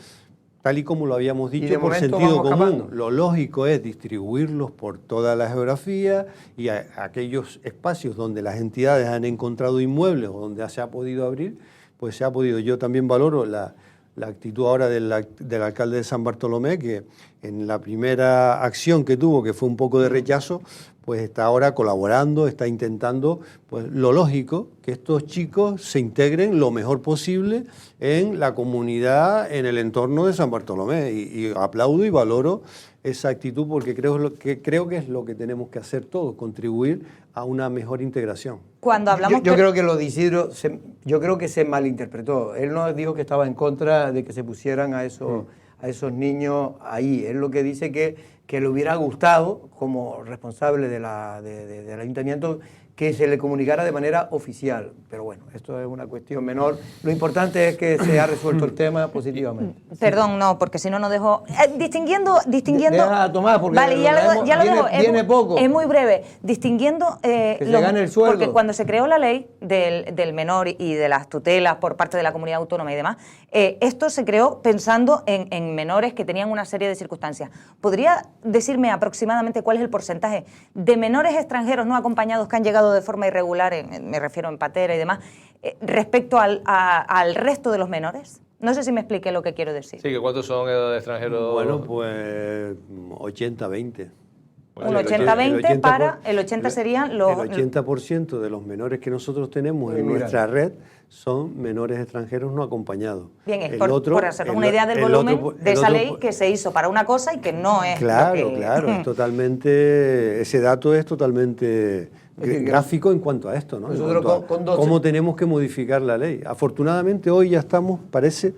tal y como lo habíamos dicho, por sentido común. Lo lógico es distribuirlos por toda la geografía y aquellos espacios donde las entidades han encontrado inmuebles o donde se ha podido abrir, pues se ha podido. Yo también valoro la actitud ahora del alcalde de San Bartolomé, que en la primera acción que tuvo, que fue un poco de rechazo, pues está ahora colaborando, está intentando, pues lo lógico, que estos chicos se integren lo mejor posible en la comunidad, en el entorno de San Bartolomé. Y aplaudo y valoro esa actitud porque creo que es lo que tenemos que hacer todos, contribuir a una mejor integración. Cuando hablamos yo creo que lo de Isidro, yo creo que se malinterpretó. Él no dijo que estaba en contra de que se pusieran a esos niños ahí. Él lo que dice que le hubiera gustado, como responsable del ayuntamiento, que se le comunicara de manera oficial. Pero bueno, esto es una cuestión menor. Lo importante es que se ha resuelto el tema positivamente. Perdón, no, porque si no, no dejo... distinguiendo... Deja a Tomás, porque vale, ya lo dejo. Viene poco. Es muy breve. Distinguiendo... que se gane el sueldo. Porque cuando se creó la ley del menor y de las tutelas por parte de la comunidad autónoma y demás, esto se creó pensando en menores que tenían una serie de circunstancias. ¿Podría decirme aproximadamente cuál es el porcentaje de menores extranjeros no acompañados que han llegado de forma irregular, me refiero en patera y demás, respecto al resto de los menores? No sé si me expliqué lo que quiero decir. Sí, que ¿cuántos son de extranjeros? Bueno, pues 80-20. Un 80-20 para... El 80 serían los... El 80% de los menores que nosotros tenemos en nuestra red son menores extranjeros no acompañados. Bien, es por hacernos una idea del volumen de esa ley que se hizo para una cosa y que no es... Claro, es totalmente... Ese dato es totalmente gráfico en cuanto a esto, ¿no? Nosotros cómo tenemos que modificar la ley. Afortunadamente hoy ya estamos, parece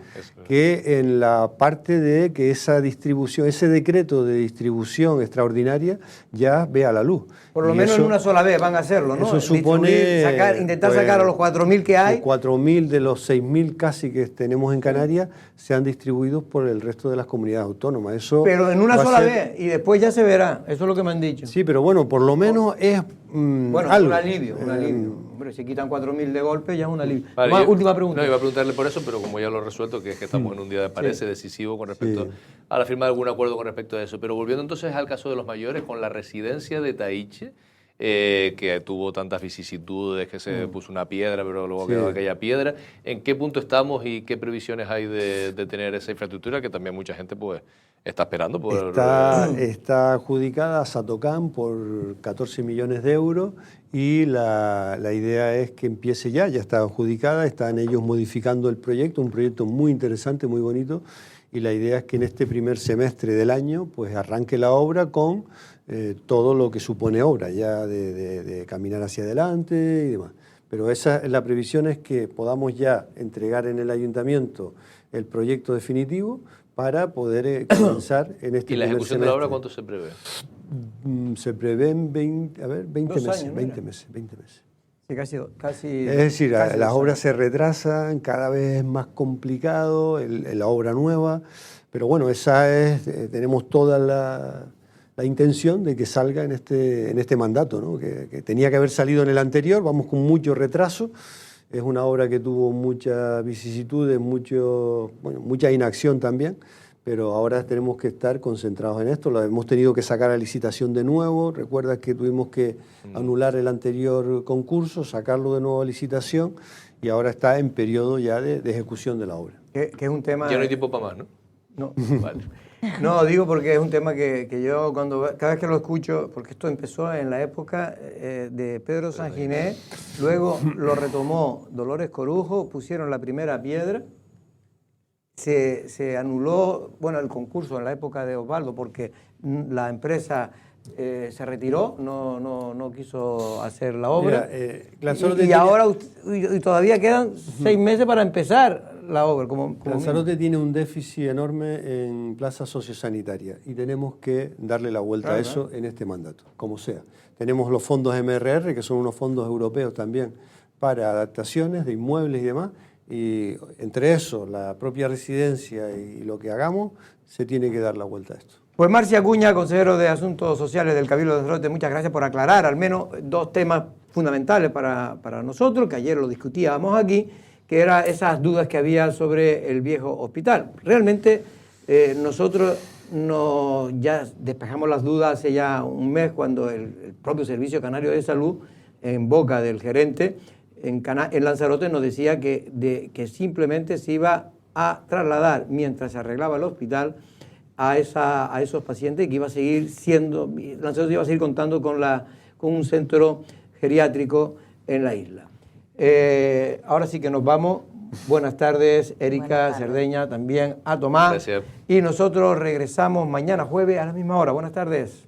que en la parte de que esa distribución, ese decreto de distribución extraordinaria ya vea la luz. Por lo menos en una sola vez van a hacerlo, ¿no? Eso supone... intentar sacar a los 4.000 que hay. 4.000 de los 6.000 casi que tenemos en Canarias sean distribuidos por el resto de las comunidades autónomas. Eso pero en una sola vez y después ya se verá. Eso es lo que me han dicho. Sí, pero bueno, por lo menos es bueno, algo. un alivio. Hombre, si quitan 4.000 de golpe ya es un alivio. Vale, última pregunta. No, iba a preguntarle por eso, pero como ya lo he resuelto, que es que estamos en un día, parece, decisivo con respecto a la firma de algún acuerdo con respecto a eso. Pero volviendo entonces al caso de los mayores, con la residencia de Taiche, que tuvo tantas vicisitudes, que se puso una piedra, pero luego quedó aquella piedra. ¿En qué punto estamos y qué previsiones hay de tener esa infraestructura que también mucha gente pues está esperando? Está adjudicada a Satocam por 14 millones de euros y la idea es que empiece ya está adjudicada, están ellos modificando el proyecto, un proyecto muy interesante, muy bonito, y la idea es que en este primer semestre del año pues arranque la obra con todo lo que supone obra, ya de caminar hacia adelante y demás. Pero la previsión es que podamos ya entregar en el ayuntamiento el proyecto definitivo para poder comenzar en este ¿Y la ejecución semestre. De la obra cuánto se prevé? Se prevén 20 meses. Años, 20 meses. Sí, casi es decir, las obras se retrasan, cada vez es más complicado la obra nueva, pero bueno, tenemos toda la intención de que salga en este mandato, ¿no? que tenía que haber salido en el anterior, vamos con mucho retraso. Es una obra que tuvo muchas vicisitudes, mucha inacción también, pero ahora tenemos que estar concentrados en esto. Lo hemos tenido que sacar a licitación de nuevo. Recuerdas que tuvimos que anular el anterior concurso, sacarlo de nuevo a licitación y ahora está en periodo ya de ejecución de la obra. Que es un tema... Ya no hay tiempo para más, ¿no? No. Vale. No, digo porque es un tema que yo cada vez que lo escucho, porque esto empezó en la época de Pedro Sanginés, luego lo retomó Dolores Corujo, pusieron la primera piedra, se anuló el concurso en la época de Osvaldo porque la empresa se retiró, no quiso hacer la obra. Mira, ahora todavía quedan 6 meses para empezar la obra. Lanzarote tiene un déficit enorme en plaza sociosanitaria y tenemos que darle la vuelta a eso en este mandato, como sea. Tenemos los fondos MRR, que son unos fondos europeos también para adaptaciones de inmuebles y demás, y entre eso, la propia residencia y lo que hagamos, se tiene que dar la vuelta a esto. Pues Marci Acuña, consejero de Asuntos Sociales del Cabildo de Lanzarote, muchas gracias por aclarar al menos 2 temas fundamentales para nosotros, que ayer lo discutíamos aquí, que eran esas dudas que había sobre el viejo hospital. Realmente nosotros ya despejamos las dudas hace ya un mes cuando el propio Servicio Canario de Salud, en boca del gerente en Lanzarote, nos decía que simplemente se iba a trasladar, mientras se arreglaba el hospital, a esos pacientes, que iba a seguir siendo, Lanzarote iba a seguir contando con un centro geriátrico en la isla. Ahora sí que nos vamos. Buenas tardes, Erika, Cerdeña, también a Tomás. Gracias. Y nosotros regresamos mañana jueves a la misma hora. Buenas tardes.